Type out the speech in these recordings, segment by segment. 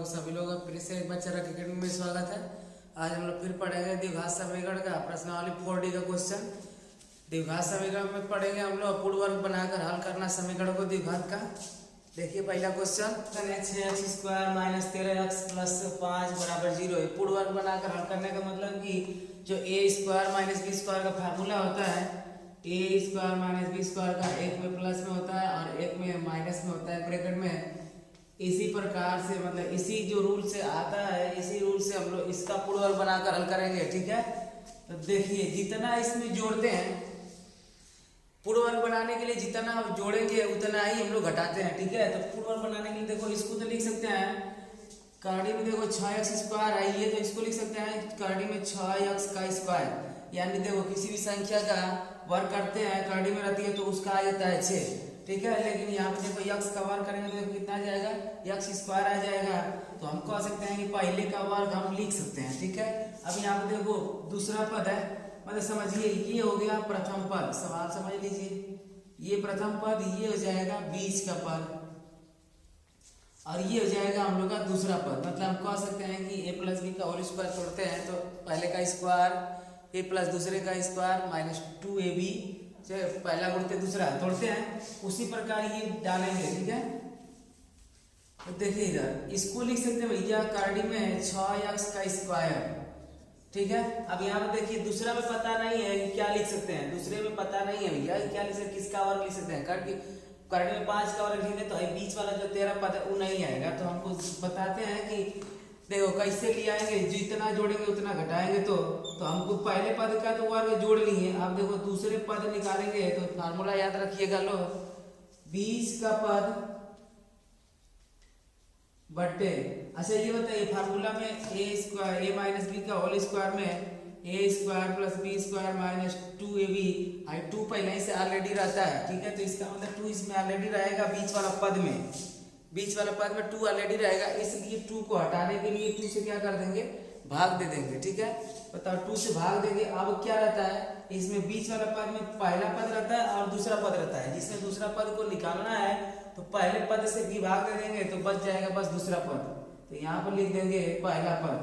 सभी लोग का फिर से एक बार चरक अकेडमी में स्वागत है। आज हम लोग फिर पढ़ेंगे द्विघात समीकरण का प्रश्नावली 4D का क्वेश्चन। द्विघात समीकरण में पढ़ेंगे हम लोग पूर्ण वर्ग बनाकर हल करना समीकरण को द्विघात का। देखिए पहला क्वेश्चन 6x² - 13x + 5 = 0 है। पूर्ण वर्ग बनाकर हल करने का मतलब कि जो a² - b² का फार्मूला होता है, a² - b² का एक में प्लस में होता है और एक में माइनस में होता है ब्रैकेट में। इसी प्रकार से मतलब इसी जो रूल से आता है, इसी रूल से हम लोग इसका पूर्ण वर्ग बनाकर हल करेंगे। ठीक है, तो देखिए जितना इसमें जोड़ते हैं पूर्ण वर्ग बनाने के लिए जितना हम जोड़ेंगे उतना ही हम लोग घटाते हैं। ठीक है, तो पूर्ण वर्ग बनाने के लिए देखो इसको तो लिख सकते हैं करड़ी में, देखो 6x² है ये, तो इसको लिख सकते हैं करड़ी में 6x²। यानी देखो किसी भी संख्या का वर्ग करते हैं करड़ी में रहती है तो उसका आ जाता है 6। ठीक है, लेकिन यहाँ पे देखो x का वर्ग करेंगे तो कितना आ जाएगा, x² आ जाएगा। तो हम कह सकते हैं कि पहले का वर्ग हम लिख सकते हैं। ठीक है, अब यहाँ पे देखो दूसरा पद है, मतलब समझिए ये हो गया प्रथम पद। सवाल समझ लीजिए, ये प्रथम पद, ये हो जाएगा बीच का पद और ये हो जाएगा हम लोग का दूसरा पद। मतलब हम कह सकते हैं कि a + b का होल स्क्वायर तोड़ते हैं तो पहले का स्क्वायर a प्लस दूसरे का स्क्वायर -2ab, पहला गुणते दूसरा तोड़ते हैं, उसी प्रकार ये डालेंगे। ठीक है, तो देखिए इधर इसको लिख सकते हैं भैया करड़ी में 6x²। ठीक है, अब यहाँ पे देखिए दूसरा में पता नहीं है कि क्या लिख सकते हैं, दूसरे में पता नहीं है भैया क्या लिख सकते, किसका वर्ग लिख सकते हैं। करड़ी में 5 का वर्ग लिखेंगे तो बीच वाला जो 13 पद है वो नहीं आएगा। तो हमको बताते हैं कि देखो कैसे ले आएंगे, जितना जोड़ेंगे उतना घटाएंगे। तो हमको पहले पद का तो वर्ग जोड़ लिए, अब देखो दूसरे पद निकालेंगे तो फार्मूला याद रखिएगा लो, बीच का पद बट्टे, अच्छा ये बताइए फार्मूला में a - b का होल स्क्वायर में a² + b² - 2ab, 2 पहले ही से ऑलरेडी रहता है। ठीक है, तो इसका मतलब 2 इसमें ऑलरेडी रहेगा, बीच वाला पद में 2 ऑलरेडी रहेगा, इसलिए 2 को हटाने के लिए 2 से क्या कर देंगे, भाग दे देंगे। ठीक है, बताओ 2 से भाग देंगे। अब क्या रहता है इसमें, बीच वाला पद में पहला पद रहता है और दूसरा पद रहता है, जिसमें दूसरा पद को निकालना है तो पहले पद से भी भाग दे देंगे तो बच जाएगा बस दूसरा पद। तो यहाँ पर लिख देंगे पहला पद।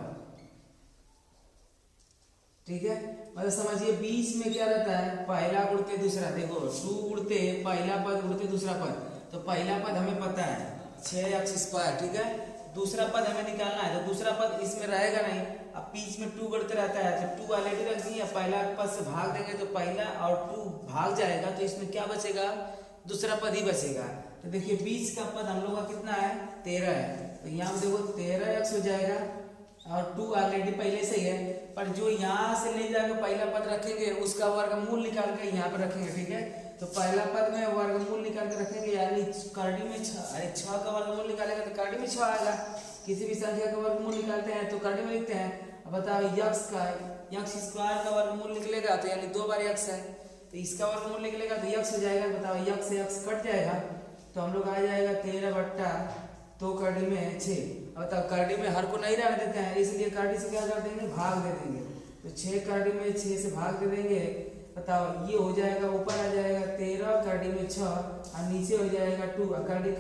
ठीक है, मतलब समझिए बीच में क्या रहता है, पहला गुणते दूसरा, देखो 2 गुणते पहला पद गुणते दूसरा पद, तो पहला पद हमें पता है 6x²। ठीक है, दूसरा पद हमें निकालना है तो दूसरा पद इसमें रहेगा नहीं, अब बीच में 2 गुणते रहता है तो 2 ऑलरेडी रख दिए, पहला पद से भाग देंगे तो पहला और 2 भाग जाएगा, तो इसमें क्या बचेगा, दूसरा पद ही बचेगा। तो देखिए बीच का पद हम लोग का कितना है, 13 है, तो यहाँ देखो 13x हो जाएगा और 2 ऑलरेडी पहले से ही है, पर जो यहाँ से ले जाकर पहला पद रखेंगे उसका वर्गमूल निकाल के यहाँ पर रखेंगे। ठीक है, तो पहला पद में वर्गमूल निकाल के रखेंगे, यानी करड़ी में 6 का वर्गमूल निकालेगा तो करड़ी में 6 आएगा। किसी भी संख्या का वर्गमूल निकालते हैं तो करड़ी में लिखते हैं। अब बताओ x² का वर्गमूल निकलेगा तो यानी 2 बार x है, तो इसका वर्गमूल निकलेगा तो x हो जाएगा। बताओ x से x कट जाएगा तो हम लोग आ जाएगा 13/2 करड़ी में 6। बताओ करड़ी में हर को नहीं रहने देते हैं, इसलिए करड़ी से क्या कर देंगे, भाग दे देंगे, तो 6 करड़ी में 6 से भाग दे देंगे। बताओ ये हो जाएगा, ऊपर आ जाएगा 13 करड़ी में 6 और नीचे हो जाएगा 2,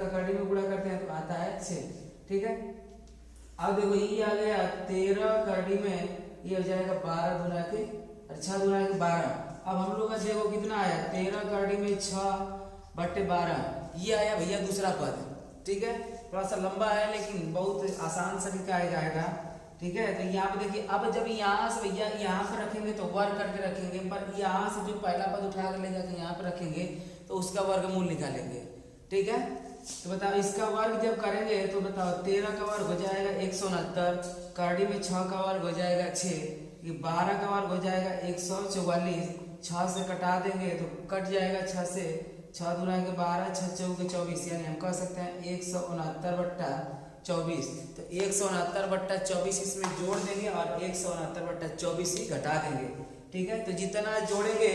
करड़ी में गुणा करते हैं तो आता है 6। ठीक है, अब देखो ये आ गया 13 करड़ी में, ये हो जाएगा 12 गुना के 6 गुना के 12। अब हम लोग का देखो कितना आया, 13 करड़ी में 6/12, ये आया भैया दूसरा पद। ठीक है, थोड़ा सा लंबा है लेकिन बहुत आसान तरीका आएगा। ठीक है, तो यहाँ पे देखिए अब जब यहाँ से भैया यहाँ पर रखेंगे तो वर्ग करके रखेंगे, पर यहाँ से जो पहला पद उठा कर ले जाकर यहाँ पर रखेंगे तो उसका वर्गमूल निकालेंगे। ठीक है, तो बताओ इसका वर्ग जब करेंगे तो बताओ 13 का वर्ग हो जाएगा 169, करड़ी में 6 का वर्ग हो जाएगा 6, ये 12 का वर्ग हो जाएगा 144, 6 से कटा देंगे तो कट जाएगा 6 से, 6 दूना के 12, 6 चौके 24, यानी हम कह सकते हैं 169/24। तो 169/24 इसमें जोड़ देंगे और 169/24 ही घटा देंगे। ठीक है, तो जितना जोड़ेंगे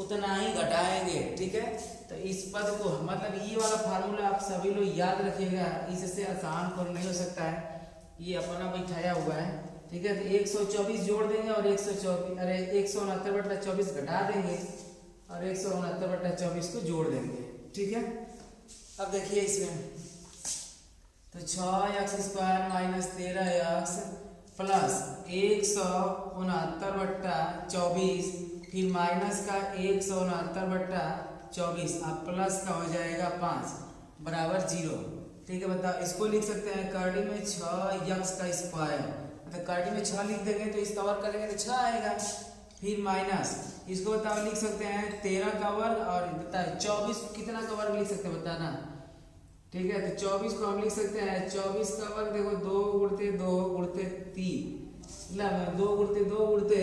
उतना ही घटाएंगे। ठीक है, तो इस पद को मतलब ये वाला फार्मूला आप सभी लोग याद रखिएगा, इससे आसान को नहीं हो सकता है, ये अपना बैठाया हुआ है। ठीक है, तो 124 जोड़ देंगे और 169/24 घटा देंगे और 169/24 को जोड़ देंगे। ठीक है, अब देखिए इसमें तो 6x² माइनस 13x प्लस 169/24, फिर माइनस का 169/24 अब प्लस का हो जाएगा 5 बराबर 0। ठीक है, बताओ इसको लिख सकते हैं कर्डी में 6x², मतलब कर्डी में 6 लिख देंगे तो इसका वर्ग करेंगे तो 6 आएगा। फिर माइनस इसको बताओ लिख सकते हैं 13 का वर्ग, और बताओ 24 कितना का वर्ग लिख सकते हैं बताना। ठीक है, तो 24 को हम लिख सकते हैं 24 का वर्ग, देखो 2 गुणते 2 गुणते 3, 2 गुणते 2 गुणते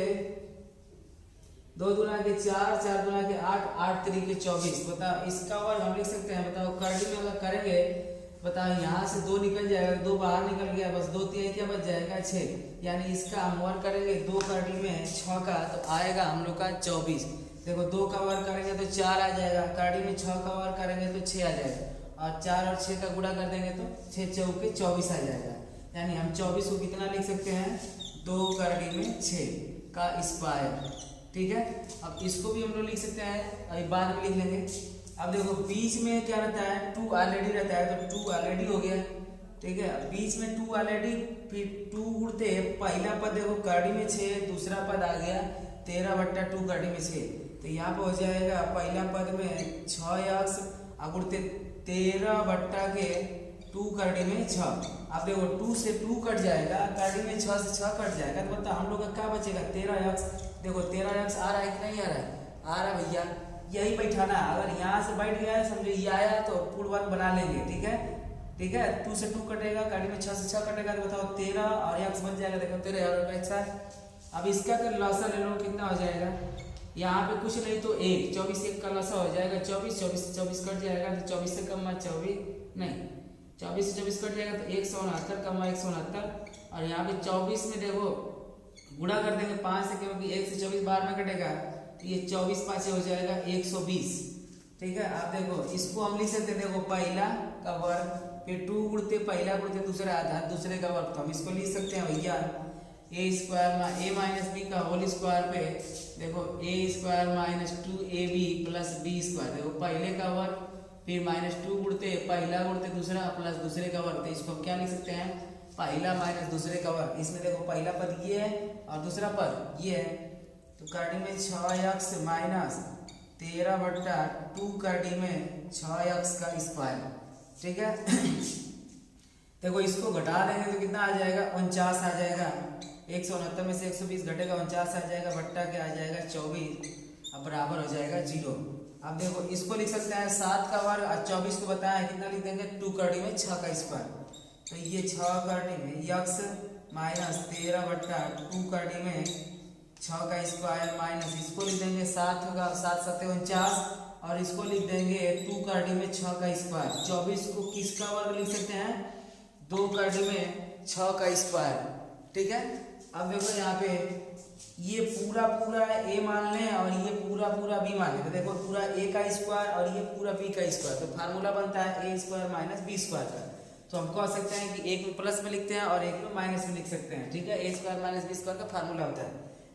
2 दूना के 4, 4 दूना के 8, 8 3 के 24। बताओ इसका वर्ग हम लिख सकते हैं। बताओ कर्डी में अगर करेंगे, बताओ यहाँ से 2 निकल जाएगा, 2 बाहर निकल गया, बस 2 3 क्या बच जाएगा 6, यानी इसका हम वर्ग करेंगे 2 कर्डी में 6 का, तो आएगा हम लोग का 24। देखो 2 का वर्ग करेंगे तो 4 आ जाएगा, कर्डी में 6 का वर्ग करेंगे तो 6 आ जाएगा, और 4 और 6 का गुणा कर देंगे तो 6 चौके 24 आ जाएगा। यानी हम 24 को कितना लिख सकते हैं, 2 कर्डी में 6 का स्क्वायर। ठीक है, अब इसको भी हम लोग लिख सकते हैं, अभी बाद में लिख लेंगे। अब देखो बीच में क्या रहता है, 2 ऑलरेडी रहता है, तो 2 ऑलरेडी हो गया। ठीक है, बीच में 2 ऑलरेडी, फिर 2 गुणते पहला पद देखो कर्डी में 6, दूसरा पद आ गया 13/2 कर्डी में 6, तो यहाँ पे हो जाएगा पहला पद में 6x गुणते 13/2 कर्डी में 6। अब देखो 2 से 2 कट जाएगा, कर्डी में 6 से 6 कट जाएगा, तो बताओ हम लोग का क्या बचेगा 13x। देखो 13x आ रहा है कि नहीं आ रहा है, आ रहा है भैया, यही बैठाना। अगर यहाँ से बैठ गया है समझो ये आया तो पूर्ण वर्ग बना लेंगे। ठीक है, ठीक है, 2 से 2 कटेगा, कर्डी में 6 से 6 कटेगा, तो बताओ 13 और x बन जाएगा। देखो 13 और x। अब इसका कर लसा ले लो, कितना हो जाएगा, यहाँ पे कुछ नहीं तो 1, 24 1 का लसा हो जाएगा 24, 24 से 24 कट जाएगा, तो 24 से कम 24 नहीं, 24 से 24 कट जाएगा तो 169 कम 169, और यहाँ पे 24 में देखो गुणा कर देंगे 5 से, क्योंकि 1 से 24 बाहर में कटेगा, तो ये 24 5 हो जाएगा 120। ठीक है, आप देखो इसको हम लिख सकते हैं, देखो पहला का वर्ग, फिर 2 गुणते पहला गुणते दूसरा आधा दूसरे का वर्ग, तो हम इसको लिख सकते हैं भैया a माइनस बी का होल स्क्वायर पे देखो a² minus 2ab plus b², देखो पहले का वर्ग, फिर -2 गुणते पहला गुणते दूसरा प्लस दूसरे का वर्ग, तो इसको हम क्या लिख सकते हैं, पहला माइनस दूसरे का वर्ग। इसमें देखो पहला पद ये है और दूसरा पद ये है, तो कर्डी में 6x माइनस 13/2 कर्डी में 6x का स्क्वायर। ठीक है, देखो इसको घटा देंगे तो कितना आ जाएगा, 49 आ जाएगा। 169 में से 120 घटेगा 49 आ जाएगा, बट्टा क्या आ जाएगा 24, अब बराबर हो जाएगा 0। अब देखो इसको लिख सकते हैं 7 का वर्ग, और 24 को बताया कितना लिख देंगे 2 कर्डी में 6 का स्क्वायर, तो ये 6 कर्डी में x माइनस 13/2 कर्डी में 6 का स्क्वायर माइनस इसको लिख देंगे 7 होगा, 7 7 49, और इसको लिख देंगे 2 कर्डी में 6 का स्क्वायर। 24 को किसका वर्ग लिख सकते हैं, 2 कर्डी में 6 का स्क्वायर। ठीक है, अब देखो यहाँ पे ये पूरा पूरा a मान लें और ये पूरा पूरा b मान लें, तो देखो पूरा a का स्क्वायर और ये पूरा b का स्क्वायर, तो फार्मूला बनता है a² माइनस b² का। तो हम कह सकते हैं कि एक में प्लस में लिखते हैं और एक में माइनस में लिख सकते हैं। ठीक है, a² माइनस b² का फार्मूला होता है।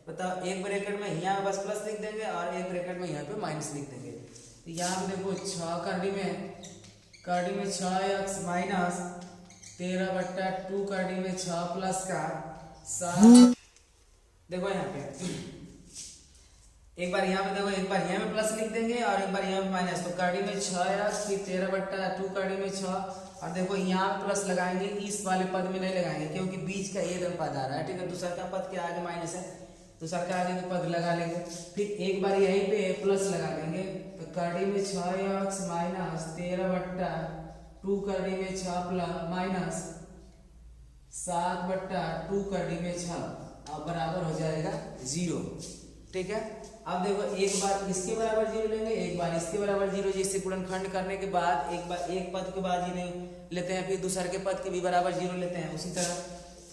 बताओ एक ब्रैकेट में यहाँ बस प्लस लिख देंगे और एक ब्रैकेट में यहाँ पे माइनस लिख देंगे। तो यहाँ पे देखो 6 कर्डी में 6x माइनस 13/2 कर्डी में 6 प्लस का 7। देखो यहाँ पे एक बार यहाँ पे देखो, एक बार यहाँ में प्लस लिख देंगे और एक बार यहाँ पे माइनस, तो कर्डी में 6x फिर 13/2 कर्डी में 6, और देखो यहाँ पे प्लस लगाएंगे, इस वाले पद में नहीं लगाएंगे क्योंकि बीच का ये पद आ रहा है। ठीक है, दूसरा का पद के आगे माइनस है, दूसरा का आगे के पद लगा लेंगे, फिर एक बार यहीं पे प्लस लगा देंगे, तो कर्डी में 6x माइनस 13/2 कर्डी में 6 प्लस माइनस 7/2 कर्डी में 6, अब बराबर हो जाएगा 0। ठीक है, अब देखो एक बार इसके बराबर 0 लेंगे, एक बार इसके बराबर 0, जिससे गुणनखंड करने के बाद एक बार एक पद के बाद 0 लेते हैं, फिर दूसरे के पद के भी बराबर 0 लेते हैं। उसी तरह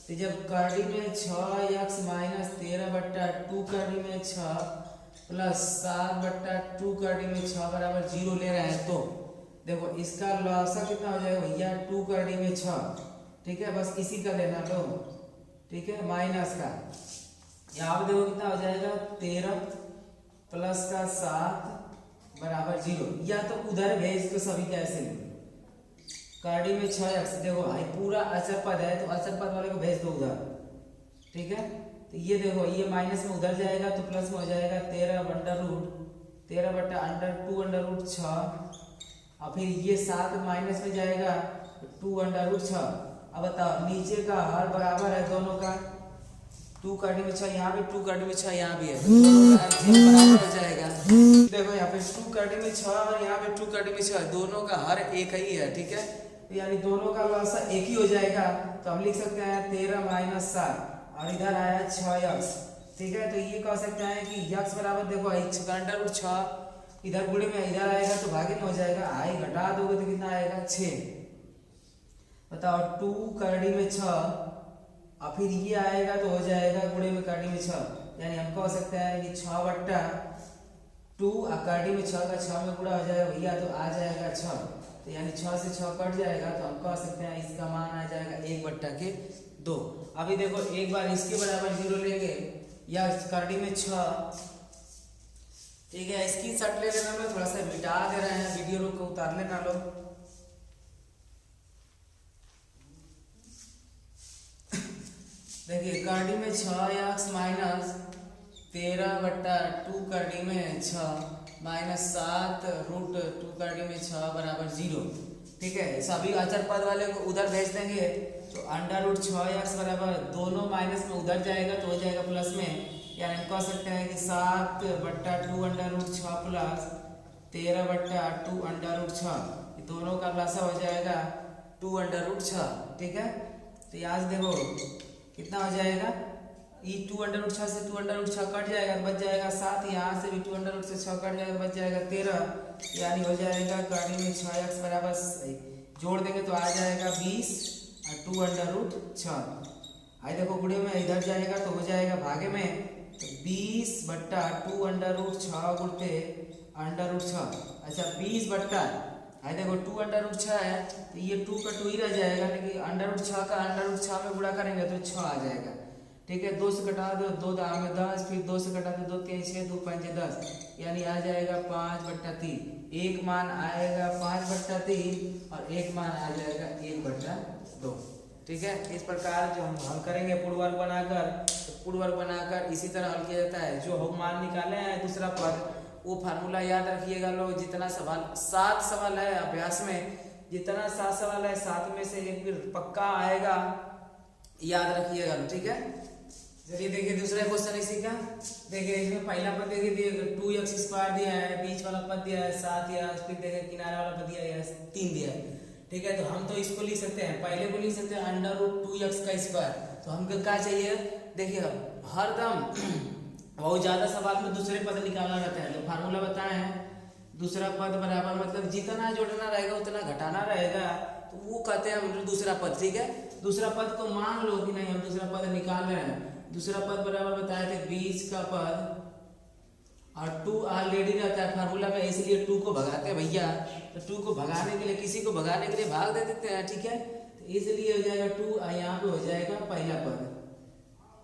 तो जब कर्डी में 6x माइनस 13/2 कर्डी में 6 प्लस 7/2 कर्डी में 6 बराबर 0 ले रहे हैं, तो देखो इसका लॉसा कितना हो जाएगा भैया 2 कर्डी में 6। ठीक है, बस इसी का लेना लो। ठीक है, माइनस का यहाँ पे देखो कितना हो जाएगा 13 प्लस का 7 बराबर 0, या तो उधर भेज तो सभी कैसे ले, कार्डी में 6x, देखो भाई पूरा अचर पद है तो अचर पद वाले को भेज दो उधर, ठीक है। तो ये देखो ये माइनस में उधर जाएगा तो प्लस में हो जाएगा 13 बट्टा अंडर 2 अंडर रूट 6, और फिर ये 7 माइनस में जाएगा तो 2 अंडर रूट 6। अब बताओ नीचे का हर बराबर है दोनों का, 2 कार्डी में 6 यहाँ भी, 2 कार्डी में 6 यहाँ भी है, तो दोनों का LCM बराबर हो जाएगा। देखो यहाँ पे 2 कार्डी में 6 और यहाँ पे 2 कार्डी में 6, दोनों का हर एक ही है, ठीक है। तो यानी दोनों का लसा एक ही हो जाएगा, तो हम लिख सकते हैं 13 माइनस 7 और इधर आया 6x, ठीक है। तो ये कह सकते हैं कि x बराबर देखो अंडर रूट 6 इधर गुणे में इधर आएगा तो भागे में हो जाएगा, आई घटा दोगे तो कितना आएगा 6। बताओ 2 कार्डी में 6 और फिर ये आएगा तो हो जाएगा गुणे में कार्डी में 6, यानी हम कह सकते हैं कि 6 बट्टा 2 और कार्डी में 6 का 6 में गुणा हो जाएगा भैया, तो आ जाएगा 6। तो यानी 6 से 6 कट जाएगा, तो हम कह सकते हैं इसका मान आ जाएगा 1 बट्टा के 2। अभी देखो एक बार इसके बराबर 0 लेंगे या कार्डी में 6, ठीक है। इसकी शॉट ले लेना, मैं थोड़ा सा मिटा दे रहे हैं, वीडियो को उतार लेना लो। देखिए कार्डी में 6x माइनस 13 बट्टा 2 कार्डी में 6 माइनस 7 रूट 2 कार्डी में 6 बराबर 0, ठीक है। सभी अचर पद वाले को उधर भेज देंगे तो अंडर रूट 6x बराबर दोनों माइनस में उधर जाएगा तो हो जाएगा प्लस में, यानी हम कह सकते हैं कि 7 बट्टा 2 अंडर रूट 6 प्लस 13 बट्टा 2 अंडर रूट 6, दोनों का लसा हो जाएगा 2 अंडर रूट 6, ठीक है। तो यहाँ से देखो कितना हो जाएगा, ये 2 अंडर रूट 6 से 2 अंडर रूट 6 कट जाएगा तो बच जाएगा 7, यहाँ से भी 2 अंडर रूट से 6 कट जाएगा तो बच जाएगा 13, यानी हो जाएगा कार्डी में 6x बराबर जोड़ देंगे तो आ जाएगा 20 और 2 अंडर रूट 6। आई देखो गुणे में इधर जाएगा तो हो जाएगा भागे में, तो 20 बट्टा 2 अंडर रूट 6 गुणते अंडर रूट 6। अच्छा 20 बट्टा आई देखो 2 अंडर रूट 6 है तो ये 2 का 2 ही रह जाएगा, लेकिन अंडर रूट 6 का अंडर रूट 6 में गुणा करेंगे तो 6 आ जाएगा, ठीक है। 2 से घटा दो 2 दाम में 10, फिर 2 से घटा दो 2 3 6 2 5 10, यानी आ जाएगा 5 बट्टा 3। एक मान आएगा 5 बट्टा 3 और एक मान आ जाएगा 1 बट्टा 2, ठीक है। इस प्रकार जो हम हल करेंगे पूर्ववर्ग बनाकर, तो पूर्ववर्ग बनाकर इसी तरह हल किया जाता है। जो हम मान निकाले हैं दूसरा पद, वो फार्मूला याद रखिएगा लोग। जितना सवाल 7 सवाल है अभ्यास में, जितना 7 सवाल है 7 में से एक भी पक्का आएगा, याद रखिएगा, ठीक है। चलिए देखिए दूसरा क्वेश्चन इसी का। देखिए इसमें पहला पद देखिए 2x² दिया है, बीच वाला पद दिया है 7, या फिर देखिए किनारे वाला पद दिया है 3 दिया है, ठीक है। तो हम तो इसको लिख सकते हैं, पहले को लिख सकते हैं अंडर रूट 2x का स्क्वायर। तो हमको क्या चाहिए, देखिए हरदम बहुत ज्यादा सवाल में दूसरे पद निकालना रहता है, तो फार्मूला बताए हैं दूसरा पद बराबर मतलब जितना जोड़ना रहेगा उतना घटाना रहेगा, तो वो कहते हैं हम दूसरा पद, ठीक है। दूसरा पद को मान लो कि नहीं हम दूसरा पद निकाल रहे हैं। दूसरा पद बराबर बताए थे बीच का पद और 2 ऑलरेडी रहता है फार्मूला में, इसलिए 2 को भगाते हैं भैया। तो 2 को भगाने के लिए, किसी को भगाने के लिए भाग दे देते हैं, ठीक है। तो इसलिए हो जाएगा 2 और यहाँ पे हो जाएगा पहला पद,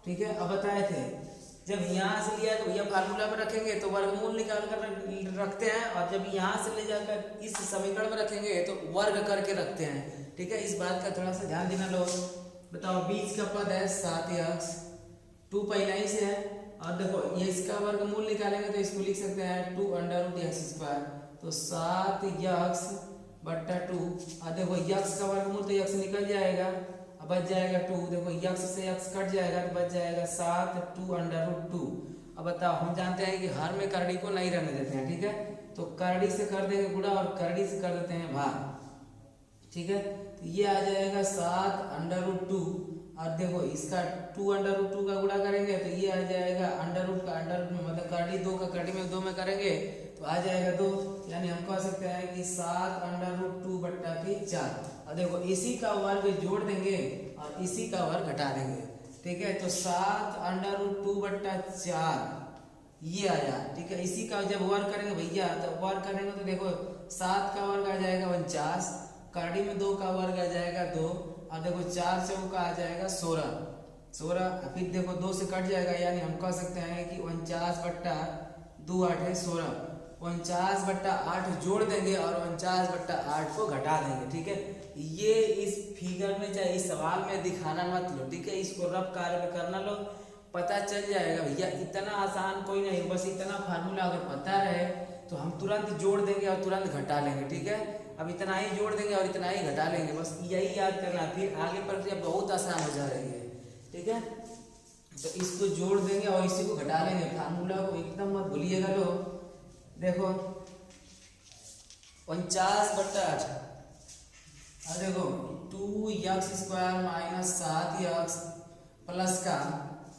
ठीक है। अब बताए थे जब यहाँ से लिया तो भैया फार्मूला में रखेंगे तो वर्गमूल निकाल कर रखते हैं, और जब यहाँ से ले जाकर इस समीकरण में रखेंगे तो वर्ग करके रखते हैं, ठीक है। इस बात का थोड़ा सा ध्यान देना लोग। बताओ बीच का पद है 7x, 2 पहला ही से है, और देखो ये इसका वर्गमूल निकालेंगे तो इसको लिख सकते हैं 2 अंडर रूट x², तो 7x बट्टा 2, और देखो x का वर्गमूल तो x निकल जाएगा, अब बच जाएगा 2, देखो x से x कट जाएगा तो बच जाएगा 7 2 अंडर रूट 2। अब बताओ हम जानते हैं कि हर में करड़ी को नहीं रहने देते हैं, ठीक है। तो करड़ी से कर देंगे गुणा और करड़ी से कर देते हैं भाग, ठीक है। तो ये आ जाएगा 7 अंडर रूट 2, और देखो इसका 2 अंडर रूट 2 का गुणा करेंगे तो ये आ जाएगा अंडर रूट का अंडर रूट में, मतलब करड़ी 2 का करड़ी में 2 में करेंगे तो आ जाएगा 2, यानी हम कह सकते हैं कि 7 अंडर रूट 2 बट्टा 4। और देखो इसी का वर्ग जोड़ देंगे और इसी का वर्ग घटा देंगे, ठीक है। तो 7 अंडर रूट 2 बट्टा 4 ये आया, ठीक है। इसी का जब वर्ग करेंगे भैया, तो वर्ग करेंगे तो देखो 7 का वर्ग आ जाएगा 49, करड़ी में 2 का वर्ग आ जाएगा 2, और देखो 4 से का आ जाएगा 16, फिर देखो 2 से कट जाएगा, यानी हम कह सकते हैं कि 49 बट्टा 2 8 है 16, 49 बट्टा 8 जोड़ देंगे और 49 बट्टा 8 को घटा देंगे, ठीक है। ये इस फिगर में चाहे इस सवाल में दिखाना मत लो, ठीक है, इसको रफ कार्य में करना लो, पता चल जाएगा भैया। इतना आसान कोई नहीं, बस इतना फार्मूला अगर पता रहे तो हम तुरंत जोड़ देंगे और तुरंत घटा लेंगे, ठीक है। अब इतना ही जोड़ देंगे और इतना ही घटा लेंगे, बस यही याद करना, फिर आगे प्रक्रिया बहुत आसान हो जा रही है, ठीक है। तो इसको जोड़ देंगे और इसी को घटा लेंगे, फार्मूला को एकदम मत भूलिएगा लोग। देखो 49/8, अब देखो 2x² माइनस 7x प्लस का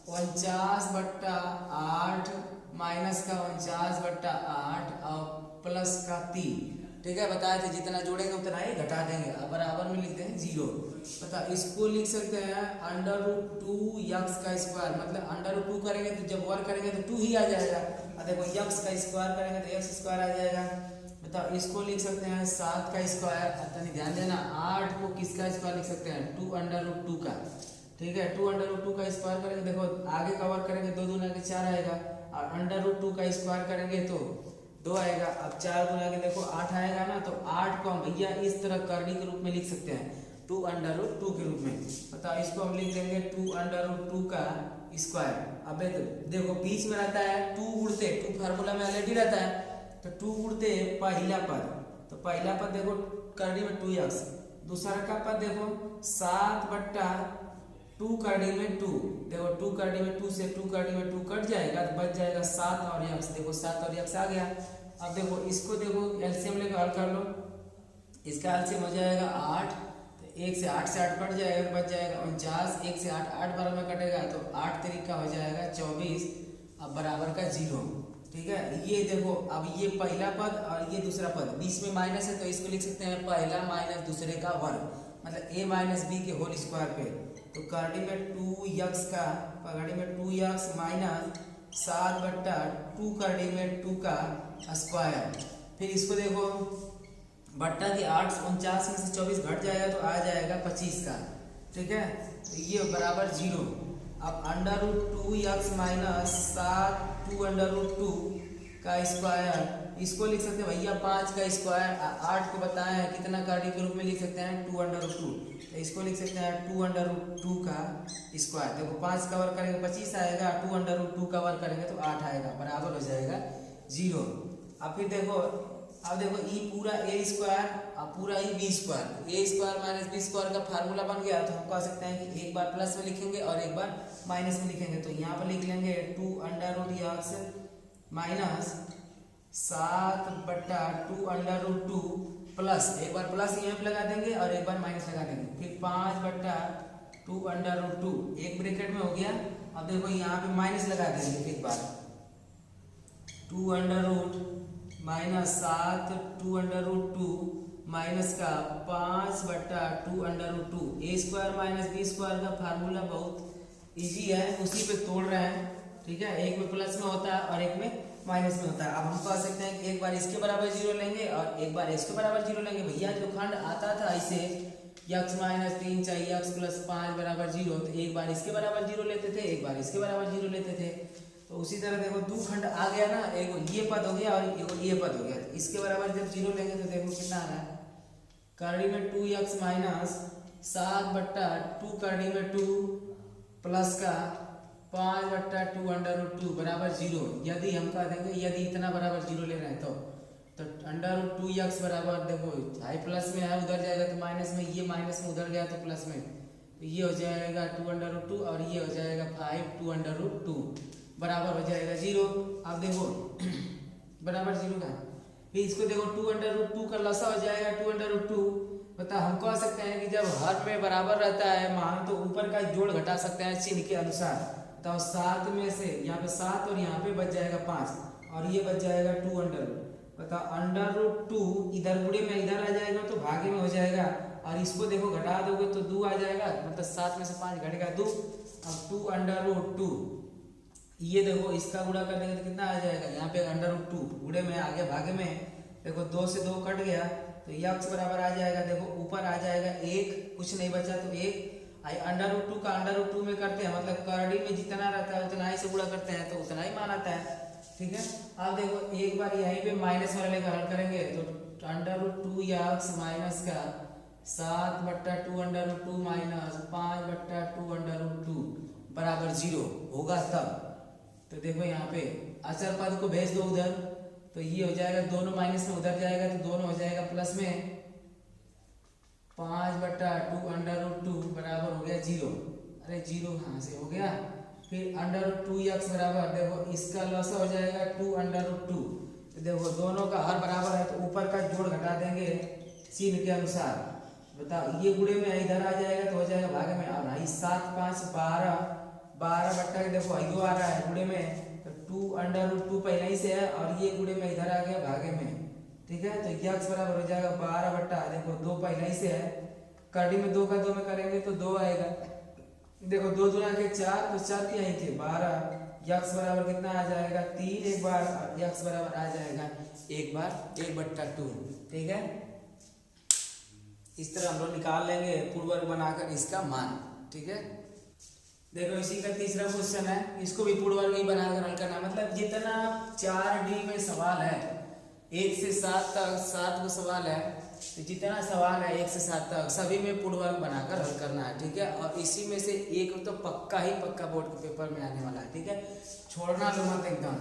49/8 माइनस का 49/8 और प्लस का 3, ठीक है। बताए थे जितना जोड़ेंगे उतना ही घटा देंगे, अब बराबर में लिखते हैं 0। बता इसको लिख सकते हैं √2x², मतलब √2 करेंगे तो जब वर्ग करेंगे तो 2 ही आ जाएगा, और देखो x² करेंगे तो x² आ जाएगा। बताओ इसको लिख सकते हैं 7 का स्क्वायर, ध्यान देना 8 को किसका स्क्वायर लिख सकते हैं 2√2 का, ठीक है। 2√2 का स्क्वायर करेंगे, देखो आगे का वर्ग करेंगे 2 दूना के 4 आएगा, और √2 का स्क्वायर करेंगे तो 2 आएगा। अब 4 दूना के देखो 8 आएगा ना, तो 8 को हम भैया इस तरह करनी के रूप में लिख सकते हैं 2√2 के रूप में। बताओ इसको हम लिख देंगे 2√2 का स्क्वायर। अब देखो बीच में रहता है 2 उड़ते, 2 फार्मूला में ऑलरेडी रहता है, तो 2 उड़ते पहला पद, तो पहला पद देखो करनी में 2x, दूसरा का पद देखो 7/2 करनी में 2, देखो 2 करनी में 2 से 2 करनी में 2 कट जाएगा तो बच जाएगा 7 और x, देखो 7 और x आ गया। अब देखो इसको देखो एलसीएम लेकर हल कर लो, इसका एलसीएम हो जाएगा 8, तो 1 से 8 से 8 कट जाएगा, बच जाएगा 49, 1 से 8 8 बार में कटेगा तो 8 तरीका हो जाएगा 24, अब बराबर का 0, ठीक है। ये देखो अब ये पहला पद और ये दूसरा पद, बीच में माइनस है तो इसको लिख सकते हैं पहला माइनस दूसरे का वर्ग, मतलब a माइनस बी के होल स्क्वायर पे, तो करनी में 2x का पकड़ी में 2x माइनस 7/2 करनी में 2 का स्क्वायर। फिर इसको देखो बट्टा के 8 49 में से 24 घट जाएगा तो आ जाएगा 25 का, ठीक है। तो ये बराबर 0। अब √2x माइनस 2√2 का स्क्वायर, इसको लिख सकते हैं भैया 5 का स्क्वायर, 8 को बताया है कितना करनी के रूप में लिख सकते हैं 2√2, तो इसको लिख सकते हैं 2√2 का स्क्वायर। देखो 5 का वर्ग करेंगे 25 आएगा, 2√2 का वर्ग करेंगे तो 8 आएगा, बराबर हो जाएगा 0। अब फिर देखो अब देखो ई पूरा a² और पूरा ही b², a² माइनस b² का फार्मूला बन गया, तो हम कह सकते हैं कि एक बार प्लस में लिखेंगे और एक बार माइनस में लिखेंगे, तो यहाँ पर लिख लेंगे 2√x माइनस 7/2√2 प्लस, एक बार प्लस यहाँ पे लगा देंगे और एक बार माइनस लगा देंगे, फिर 5/2√2 एक ब्रैकेट में हो गया। अब देखो यहाँ पे माइनस लगा देंगे एक बार, 2√- माइनस 7/2√2 माइनस का 5/2√2, a² माइनस b² का फार्मूला बहुत इजी है, उसी पे तोड़ रहे हैं, ठीक है। एक में प्लस में होता है और एक में माइनस में होता है। अब हम कह सकते हैं कि एक बार इसके बराबर 0 लेंगे और एक बार इसके बराबर 0 लेंगे। भैया जो खंड आता था ऐसे x माइनस 3 चाहिए x प्लस 5 बराबर 0, तो एक बार इसके बराबर 0 लेते थे, एक बार इसके बराबर 0 लेते थे। तो उसी तरह देखो 2 खंड आ गया ना, एक ये पद हो गया और एक ये पद हो गया, तो इसके बराबर जब 0 लेंगे तो देखो कितना आ रहा है, करनी में 2x माइनस 7/2 करनी में 2 प्लस का 5/2√2 बराबर 0। यदि हम कह देंगे यदि इतना बराबर 0 ले रहे हैं तो √2x बराबर देखो हाई प्लस में है उधर जाएगा तो माइनस में, ये माइनस में उधर गया तो प्लस में, तो ये हो जाएगा 2√2 और ये हो जाएगा 5/2√2 बराबर हो जाएगा 0। अब देखो बराबर 0 का, फिर इसको देखो 2√2 का लसा हो जाएगा 2√2। बता हम कह सकते हैं कि जब हर में बराबर रहता है मान तो ऊपर का जोड़ घटा सकते हैं चिन्ह के अनुसार, तो 7 में से यहाँ पे 7 और यहाँ पे बच जाएगा 5 और ये बच जाएगा 2√। बता √2 इधर गुणे में इधर आ जाएगा तो भागे में हो जाएगा, और इसको देखो घटा दोगे तो 2 आ जाएगा, मतलब 7 में से 5 घटेगा 2। अब 2√2 ये देखो इसका गुणा कर देंगे तो कितना आ जाएगा, यहाँ पे √2 गुणे में आगे भागे में देखो 2 से 2 कट गया तो x बराबर आ जाएगा, देखो ऊपर आ जाएगा 1, कुछ नहीं बचा तो 1। √2 का √2 में करते हैं, मतलब करड़ी में जितना रहता है उतना ही से गुणा करते हैं तो उतना ही मान आता है, ठीक है। अब देखो एक बार यहीं पे माइनस वाला लेकर हल करेंगे तो √2x माइनस का 7/2√2 माइनस 5/2√2 बराबर 0 होगा तब। तो देखो यहाँ पे अचर पद को भेज दो उधर, तो ये हो जाएगा, दोनों माइनस में उधर जाएगा तो दोनों हो जाएगा प्लस में 5/2√2 बराबर हो गया 0। अरे 0 कहाँ से हो गया। फिर √2x बराबर, देखो इसका लॉस हो जाएगा 2√2। तो देखो दोनों का हर बराबर है तो ऊपर का जोड़ घटा देंगे चिन्ह के अनुसार। बताओ ये गुणे में इधर आ जाएगा तो हो जाएगा भागे में। और आई 7 5 12, 12 बट्टा के देखो यो आ रहा है गुणे में, तो 2√2 पहले ही से है और ये गुणे में इधर आ गया भागे में। ठीक है, तो x बराबर हो जाएगा 12 बट्टा, देखो 2 पहले ही से है, करड़ी में 2 का 2 में करेंगे तो 2 आएगा। देखो 2 दूना के 4, तो 4 क्या ही थे 12। x बराबर कितना आ जाएगा 3 एक बार, और x बराबर आ जाएगा एक बार 1/2। ठीक है, इस तरह हम लोग निकाल लेंगे पूर्ण वर्ग बनाकर इसका मान। ठीक है, देखो इसी का तीसरा क्वेश्चन है, इसको भी पूर्ण वर्ग ही बनाकर हल करना। मतलब जितना 4D में सवाल है 1 से 7 तक, 7 को सवाल है, तो जितना सवाल है 1 से 7 तक सभी में पूर्ण वर्ग बनाकर हल करना है। ठीक है, और इसी में से एक तो पक्का ही पक्का बोर्ड के पेपर में आने वाला है। ठीक है, छोड़ना लो मत एकदम।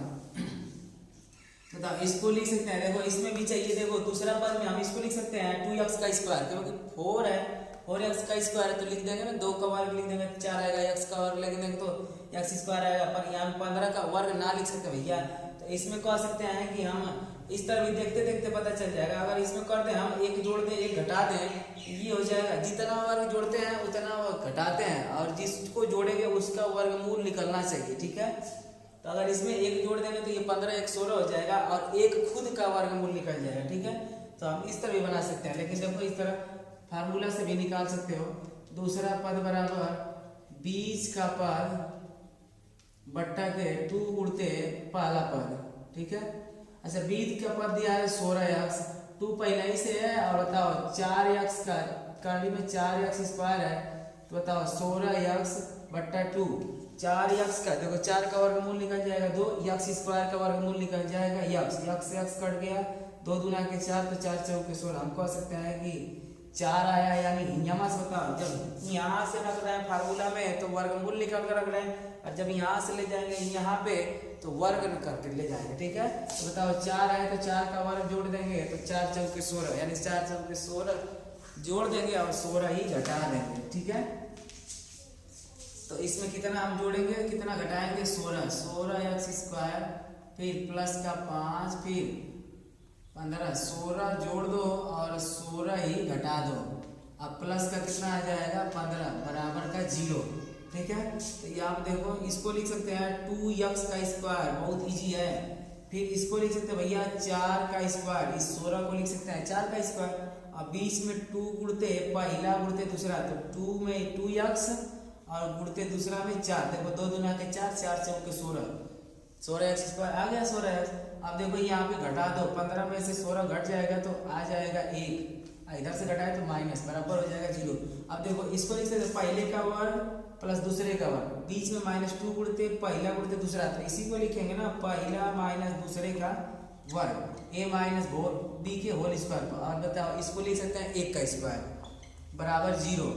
बताओ इसको लिख सकते हैं, देखो इसमें भी चाहिए, देखो दूसरा पद में हम इसको लिख सकते हैं 2x का स्क्वायर, क्योंकि 4 है, 4x का स्क्वायर है तो लिख देंगे ना, 2 का वर्ग लिख देंगे 4 आएगा, x का वर्ग लिख देंगे तो x स्क्वायर आएगा। पर यहाँ 15 का वर्ग ना लिख सकते भैया, तो इसमें कह सकते हैं कि हम इस तरह भी देखते देखते पता चल जाएगा। अगर इसमें कर दें हम, एक जोड़ दें एक घटा दें, ये हो जाएगा, जितना वर्ग जोड़ते हैं उतना वर्ग घटाते हैं, और जिसको जोड़ेंगे उसका वर्गमूल निकलना चाहिए। ठीक है, तो अगर इसमें एक जोड़ देंगे तो ये 15 1 16 हो जाएगा, और एक खुद का वर्गमूल निकल जाएगा। ठीक है, तो हम इस तरह भी बना सकते हैं, लेकिन देखो इस तरह फार्मूला से भी निकाल सकते हो। दूसरा पद बराबर बीच का पद बट्टा के 2 उड़ते पहला पद। ठीक है, अच्छा बीच का पद दिया है 16x, 2 पहले ही से है, और बताओ 4x का कड़ी में 4x स्क्वायर है, तो बताओ 16x/2, 4x का देखो 4 का वर्गमूल निकल जाएगा 2, x स्क्वायर का वर्गमूल निकल जाएगा x कट गया, 2 दूना के 4, तो 4 चौके 16। हम कह सकते हैं कि 4 आया, यानी यहाँ से बताओ जब यहाँ से रख रहे हैं फार्मूला में तो वर्गमूल निकाल कर रख रहे हैं, और जब यहाँ से ले जाएंगे यहाँ पे तो वर्ग करके ले जाएंगे। ठीक है, तो बताओ 4 आए तो 4 का वर्ग जोड़ देंगे तो 4 चौके 16, यानी 4 चौके 16 जोड़ देंगे और 16 ही घटा देंगे। ठीक है, तो इसमें कितना हम जोड़ेंगे, कितना घटाएंगे 16x स्क्वायर, फिर प्लस का 5, फिर 15, 16 जोड़ दो और 16 ही घटा दो, अब प्लस का कितना आ जाएगा 15 बराबर का 0। ठीक है, तो ये आप देखो इसको लिख सकते हैं 2x का स्क्वायर, बहुत इजी है। फिर इसको लिख सकते हैं भैया 4 का स्क्वायर, इस 16 को लिख सकते हैं 4 का स्क्वायर, अब बीच में 2 गुणते पहला गुणते दूसरा, तो 2 में 2x और गुणते दूसरा में 4, देखो 2 दूना के 4, 4 चौके 16, 16x स्क्वायर आ गया 16x। अब देखो यहाँ पे घटा दो, 15 में से 16 घट जाएगा तो आ जाएगा 1, इधर से घटाए तो माइनस, बराबर हो जाएगा 0। अब देखो इसको लिख सकते पहले का वर्ग प्लस दूसरे का वर्ग, बीच में -2 गुणते पहला गुणते दूसरा, तो इसी को लिखेंगे ना पहला माइनस दूसरे का वर्ग, a माइनस b के होल स्क्वायर। और बताओ इसको लिख सकते हैं 1 का स्क्वायर बराबर 0।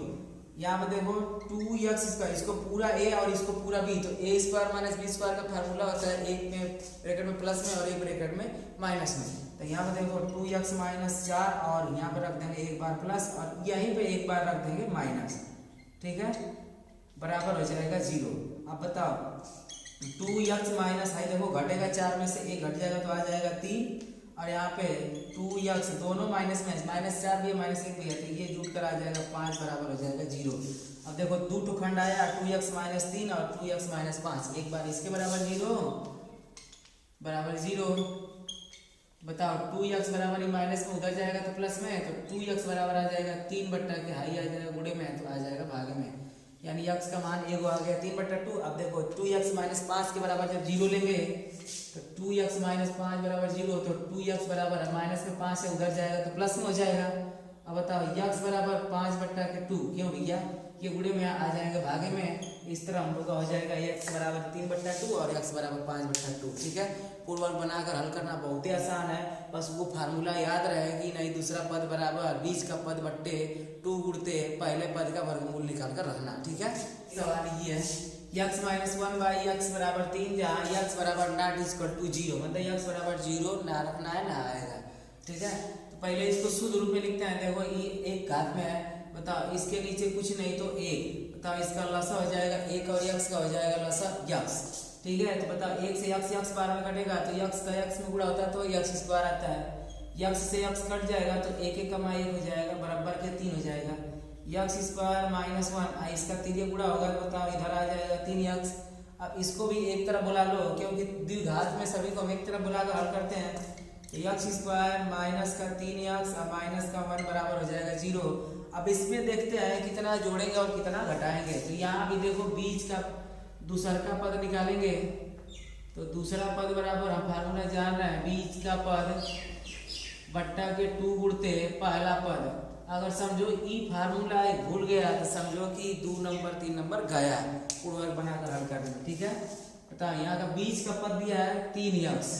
यहाँ पे देखो 2x स्क्वायर, इसको पूरा a और इसको पूरा b, तो a square minus b square का फार्मूला होता है, एक में ब्रैकेट में प्लस में और एक ब्रैकेट में माइनस में। तो यहाँ पे देखो 2x माइनस 4, और यहाँ पे रख देंगे एक बार प्लस, और यहीं पे एक बार रख देंगे माइनस। ठीक है, बराबर हो जाएगा 0। अब बताओ 2x माइनस है, देखो घटेगा 4 में से 1 घट जाएगा तो आ जाएगा 3, और यहाँ पे 2x दोनों माइनस में, -4 भी है -1 भी है, तो ये जुट कर आ जाएगा 5 बराबर हो जाएगा 0। अब देखो 2 खंड आया 2x माइनस 3 और 2x माइनस 5, एक बार इसके बराबर 0 बराबर 0। बताओ 2x बराबर माइनस में उधर जाएगा तो प्लस में, तो 2x बराबर आ जाएगा 3 बट्टा के हाई आ जाएगा गुणे में, तो आ जाएगा भागे में, यानी x का मान 1 आ गया 3/2। अब देखो 2x माइनस 5 के बराबर जब 0 लेंगे तो 2x माइनस 5 बराबर 0, तो 2x बराबर माइनस में 5 से उधर जाएगा तो प्लस में हो जाएगा। अब बताओ x बराबर 5/2, क्यों भैया ये गुणे में आ जाएंगे भागे में। इस तरह हम लोग का हो जाएगा x बराबर 3/2 और x बराबर 5/2। ठीक है, पूर्व वर्ग बनाकर हल करना बहुत ही आसान है, बस वो फार्मूला याद रहे कि नहीं दूसरा पद बराबर बीच का पद बट्टे 2 गुणते पहले पद का वर्गमूल निकाल कर रखना। ठीक है, सवाल ये है x - 1/x बराबर 3, जहाँ x बराबर नॉट इक्वल टू 0, मतलब x बराबर 0 ना रखना है ना आएगा। ठीक है, तो पहले इसको शुद्ध रूप में लिखते हैं। देखो ये एक घात में है, बताओ इसके नीचे कुछ नहीं तो 1, बताओ इसका लसा हो जाएगा 1 और x का हो जाएगा लसा x। ठीक है, तो बताओ 1 से x बार में कटेगा तो x का x में गुणा होता है तो x स्क्वायर आता है, x से x कट जाएगा तो 1 1 कमा 1 हो जाएगा, बराबर के 3 हो जाएगा। x स्क्वायर -1 इसका 3 गुणा होगा, बताओ इधर आ जाएगा 3x। अब इसको भी एक तरह बुला लो, क्योंकि द्विघात में सभी को हम एक तरह बुलाकर हल करते हैं। x स्क्वायर माइनस का 3x और माइनस का 1 बराबर हो जाएगा 0। अब इसमें देखते हैं कितना जोड़ेंगे और कितना घटाएंगे। तो यहाँ भी देखो बीच का दूसरा का पद निकालेंगे, तो दूसरा पद बराबर हम फार्मूला जान रहे हैं, बीच का पद बट्टा के 2 गुणते पहला पद। अगर समझो ई फार्मूला भूल गया तो समझो कि 2 नंबर 3 नंबर गया पूर्व वर्ग बनाकर हल करना। ठीक है, बताओ यहाँ का बीच का पद दिया है 3x,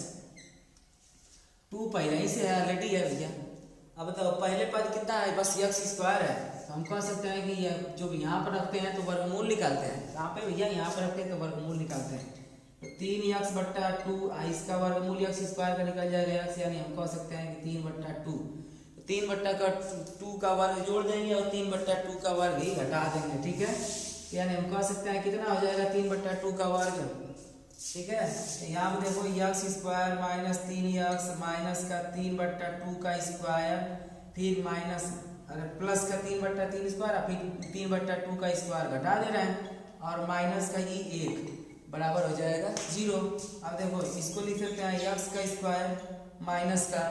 2 पहले ही से है ऑलरेडी है भैया। अब बताओ पहले पद कितना है, बस x स्क्वायर है, तो हम कह सकते हैं कि यह जो यहाँ पर रखते हैं तो वर्गमूल निकालते हैं। कहाँ पे भैया, यहाँ पर रखते हैं तो वर्गमूल निकालते हैं। तो 3x/2 इसका वर्गमूल x स्क्वायर का निकल जाएगा x, यानी हम कह सकते हैं कि 3/2। 3/2 का वर्ग जोड़ देंगे और 3/2 का वर्ग ही घटा देंगे। ठीक है, यानी हम कह सकते हैं कितना हो जाएगा 3/2 का वर्ग। ठीक है, यहाँ पे देखो x square minus 3x minus का 3/2 का स्क्वायर, फिर माइनस प्लस का 3/3 स्क्वायर, फिर 3/2 का स्क्वायर घटा दे रहे हैं और माइनस का ये 1 बराबर हो जाएगा 0। अब देखो इसको लिख सकते हैं x का स्क्वायर माइनस का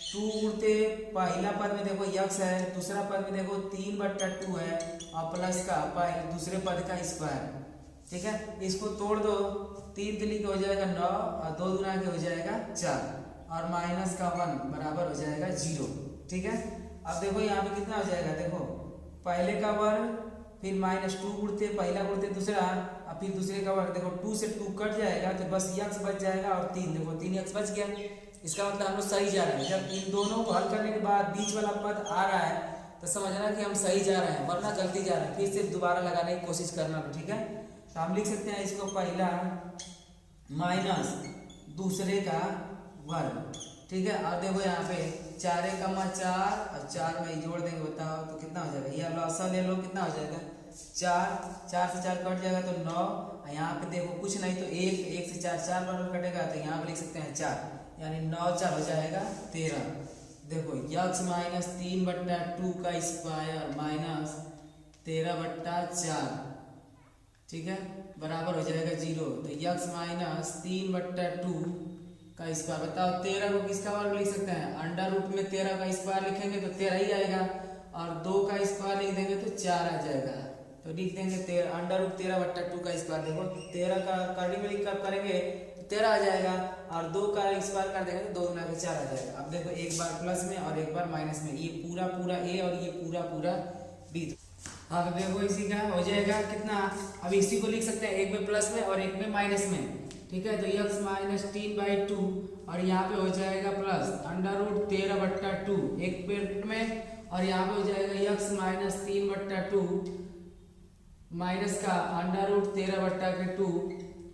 2 गुणते पहला पद में देखो x है, दूसरा पद में देखो 3/2 है और प्लस का दूसरे पद का स्क्वायर। ठीक है, इसको तोड़ दो, 3 3 का हो जाएगा 9 और 2 गुना के हो जाएगा 4 और माइनस का 1 बराबर हो जाएगा 0। ठीक है, अब देखो यहाँ पे कितना हो जाएगा, देखो पहले का वर्ग फिर -2 गुणते पहला गुणते दूसरा और फिर दूसरे का वर्ग, देखो 2 से 2 कट जाएगा तो बस x बच जाएगा और 3, देखो 3x बच गया। इसका मतलब हम लोग सही जा रहे हैं। जब इन दोनों को हल करने के बाद बीच वाला पद आ रहा है तो समझना कि हम सही जा रहे हैं, वरना गलती जा रहे हैं, फिर से दोबारा लगाने की कोशिश करना। ठीक है, तो हम लिख सकते हैं इसको पहला माइनस दूसरे का वर्ग। ठीक है, और देखो यहाँ पे 4 × 4 और 4 में जोड़ देंगे, बताओ तो कितना हो जाएगा, ये लॉसा ले लो कितना हो जाएगा 4 से 4 कट जाएगा तो 9, यहाँ पे देखो कुछ नहीं तो 1 से 4 बार कटेगा तो यहाँ पे लिख सकते हैं 4, यानी 9 4 हो जाएगा 13। देखो x - 3/2 का स्क्वायर माइनस 13/4, ठीक है, बराबर हो जाएगा 0। तो x - 3/2 का स्क्वायर, बताओ 13 को किसका वर्ग लिख सकते हैं, अंडर रूट में 13 का स्क्वायर लिखेंगे तो 13 ही आएगा और 2 का स्क्वायर लिख देंगे तो 4 आ जाएगा। तो लिख देंगे 13 अंडर रूट 13/2 का स्क्वायर। देखो 13 का कर्ली में लिख कर करेंगे तो 13 आ जाएगा और 2 का स्क्वायर कर देंगे तो 2 गुना के 4 आ जाएगा। अब देखो एक बार प्लस में और एक बार माइनस में, ये पूरा ए और ये पूरा बी। हाँ तो देखो इसी का हो जाएगा कितना, अब इसी को लिख सकते हैं एक में प्लस में और एक में माइनस में। ठीक है, तो x - 3/2 और यहाँ पे हो जाएगा प्लस अंडर रूट 13/2 एक पेट में, और यहाँ पे हो जाएगा x - 3/2 माइनस का अंडर रूट 13/2।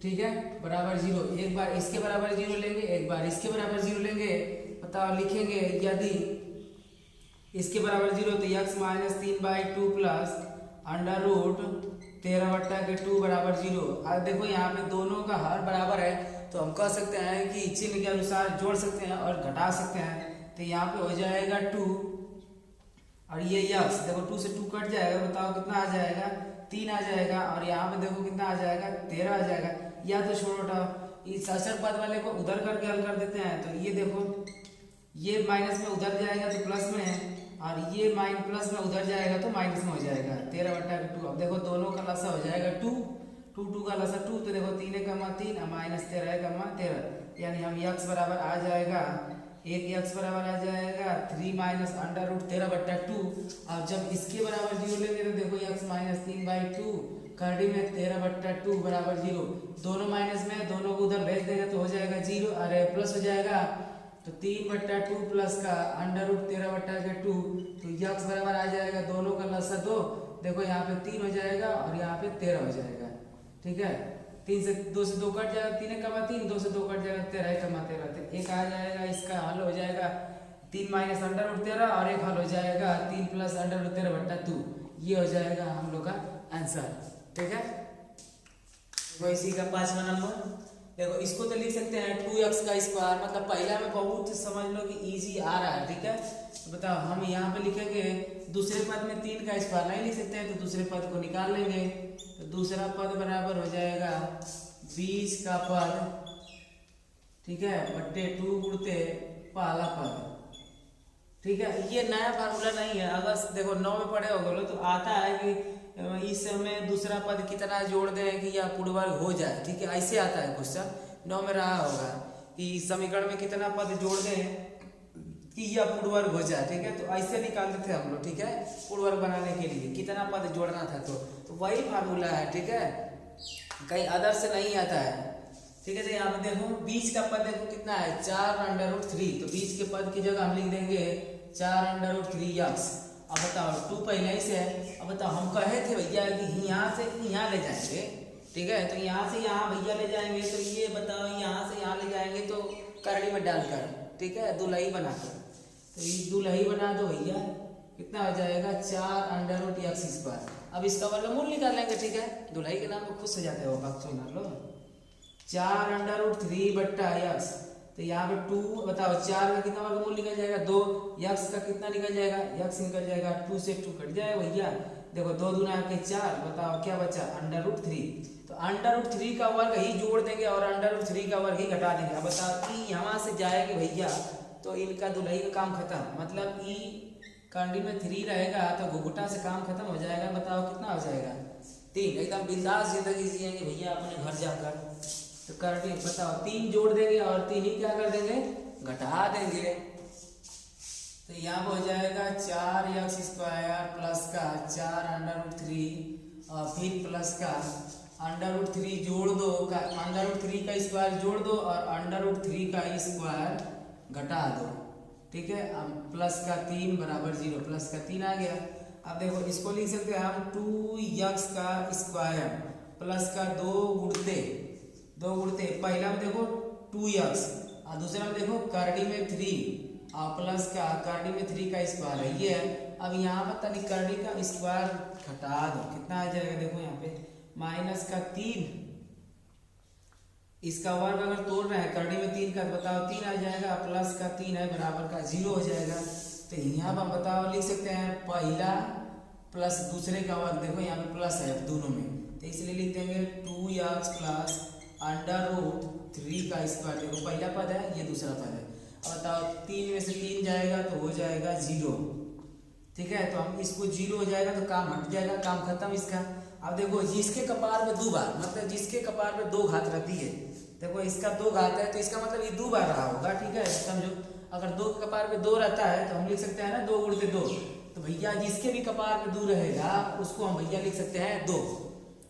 ठीक है, बराबर 0। एक बार इसके बराबर 0 लेंगे, एक बार इसके बराबर 0 लेंगे। बताओ लिखेंगे यदि इसके बराबर 0 तो x - 3/2 प्लस अंडर रूट 13/2 बराबर 0। अब देखो यहाँ पे दोनों का हर बराबर है तो हम कह सकते हैं कि चिन्ह के अनुसार जोड़ सकते हैं और घटा सकते हैं। तो यहाँ पे हो जाएगा 2 और ये x, देखो 2 से 2 कट जाएगा, बताओ कितना आ जाएगा 3 आ जाएगा और यहाँ पे देखो कितना आ जाएगा 13 आ जाएगा। या तो छोटा इस अचर पद वाले को उधर करके हल कर देते हैं, तो ये देखो ये माइनस में उधर जाएगा तो प्लस में है और ये प्लस में उधर जाएगा तो माइनस में हो जाएगा 13/2। अब देखो दोनों का लसा हो जाएगा 2 का लसा 2, तो देखो 3 - 3 -13 13, यानी हम x बराबर आ जाएगा एक x बराबर आ जाएगा 3 माइनस अंडर रूट 13/2। अब जब इसके बराबर 0 लेंगे तो देखो x माइनस 3/2 करड़ी में 13/2 बराबर 0। दोनों माइनस में, दोनों को उधर भेज देंगे तो हो जाएगा 0, अरे प्लस हो जाएगा। तो 3/2 प्लस का अंडर रूट 13/2 तो x बराबर आ जाएगा, दोनों का लसा 2, देखो यहाँ पे 3 हो जाएगा और यहाँ पे 13 हो जाएगा। ठीक है, 2 से 2 कट जाएगा, 3 कमा 3, 2 से 2 कट जाएगा, 13 कमा 13, एक आ जाएगा। इसका हल हो जाएगा 3 माइनस अंडर रूट 13 और एक हल हो जाएगा 3 प्लस अंडर रूट 13/2। ये हो जाएगा हम लोग का आंसर। ठीक है, तो इसी का 5वां नंबर। देखो इसको तो लिख सकते हैं 2x का स्क्वायर, मतलब पहला में बहुत समझ लो कि इजी आ रहा है। ठीक है, तो बताओ हम यहाँ पे लिखेंगे दूसरे पद में 3 का स्क्वायर नहीं लिख सकते हैं तो दूसरे पद को निकाल लेंगे। तो दूसरा पद बराबर हो जाएगा 20 का पद, ठीक है, बट्टे 2 गुणते पहला पद। ठीक है, ये नया फार्मूला नहीं है। अगर देखो 9 में पढ़े हो तो आता है कि इसमें दूसरा पद कितना जोड़ दें कि या पूर्ण वर्ग हो जाए। ठीक है, ऐसे आता है क्वेश्चन, 9 में रहा होगा कि समीकरण में कितना पद जोड़ दें कि यह पूर्ण वर्ग हो जाए। ठीक है, तो ऐसे निकालते थे हम लोग। ठीक है, पूर्ण वर्ग बनाने के लिए कितना पद जोड़ना था, तो वही फार्मूला है। ठीक है, कहीं अदर से नहीं आता है। ठीक है, तो यहाँ पे देखो 20 का पद देखो कितना है 4√3, तो 20 के पद की जगह हम लिख देंगे 4√3x। अब बताओ 2 पहले ही से है। अब बताओ हम कहे थे भैया कि यहाँ से यहाँ ले जाएंगे। ठीक है, तो यहाँ से यहाँ भैया ले जाएंगे, तो ये बताओ यहाँ से यहाँ ले जाएंगे तो करड़ी में डालकर, ठीक है, दुलही बनाकर, तो ये दुलही बना दो भैया, कितना हो जाएगा 4√x²। अब इसका वर्गमूल निकाल लेंगे। ठीक है, दुलही के नाम पर खुश हो जाते हो बच्चों ना लो। 4√3/x, तो यहाँ पे 2 बताओ 4 का कितना वर्गमूल निकल जाएगा 2, x का कितना निकल जाएगा, x निकल जाएगा 2 से 2 कट जाएगा भैया। देखो 2 दूना के 4, बताओ क्या बचा √3। तो √3 का वर्ग ही जोड़ देंगे और √3 का वर्ग ही घटा देंगे। अब बताओ कि यहाँ से जाएगी भैया तो इनका दुलही का काम खत्म, मतलब ई कंडी में 3 रहेगा तो घुघुटा से काम खत्म हो जाएगा। बताओ कितना हो जाएगा 3, एकदम बिंदास जिंदगी जिएंगे भैया अपने घर जाकर। तो करके बताओ 3 जोड़ देंगे और 3 ही क्या कर देंगे घटा देंगे। तो यहाँ पर हो जाएगा 4x² प्लस का 4√3 और फिर प्लस का √3 जोड़ दो, √3 का स्क्वायर जोड़ दो और √3 का स्क्वायर घटा दो। ठीक है, अब प्लस का 3 बराबर 0, प्लस का 3 आ गया। अब देखो इसको लिख सकते हैं हम 2x² प्लस का 2 गुणते पहला में देखो 2x और दूसरा में देखो करड़ी में 3 और प्लस का करड़ी में 3 का स्क्वायर है ये है। अब यहाँ पर तनिक करड़ी का स्क्वायर घटा दो, कितना आ जाएगा देखो यहाँ पे -3, इसका वर्ग अगर तोड़ रहे हैं करड़ी में 3 का, बताओ 3 आ जाएगा, प्लस का 3 है बराबर का 0 हो जाएगा। तो यहाँ पर बताओ लिख सकते हैं पहला प्लस दूसरे का वर्ग, देखो यहाँ पे प्लस है दोनों में, तो इसलिए लिख देंगे 2x प्लस √3 का स्क्वायर। देखो पहला पद है, ये दूसरा पद है। अब बताओ 3 में से 3 जाएगा तो हो जाएगा 0। ठीक है, तो हम इसको 0 हो जाएगा तो काम हट जाएगा, काम खत्म इसका। अब देखो जिसके कपार में 2 बार, मतलब जिसके कपार में 2 घात रहती है, देखो इसका 2 घात है तो इसका मतलब ये 2 बार रहा होगा। ठीक है, समझो अगर 2 के कपार में 2 रहता है तो हम लिख सकते हैं ना 2 गुणित 2, तो भैया जिसके भी कपार में 2 रहेगा उसको हम भैया लिख सकते हैं 2।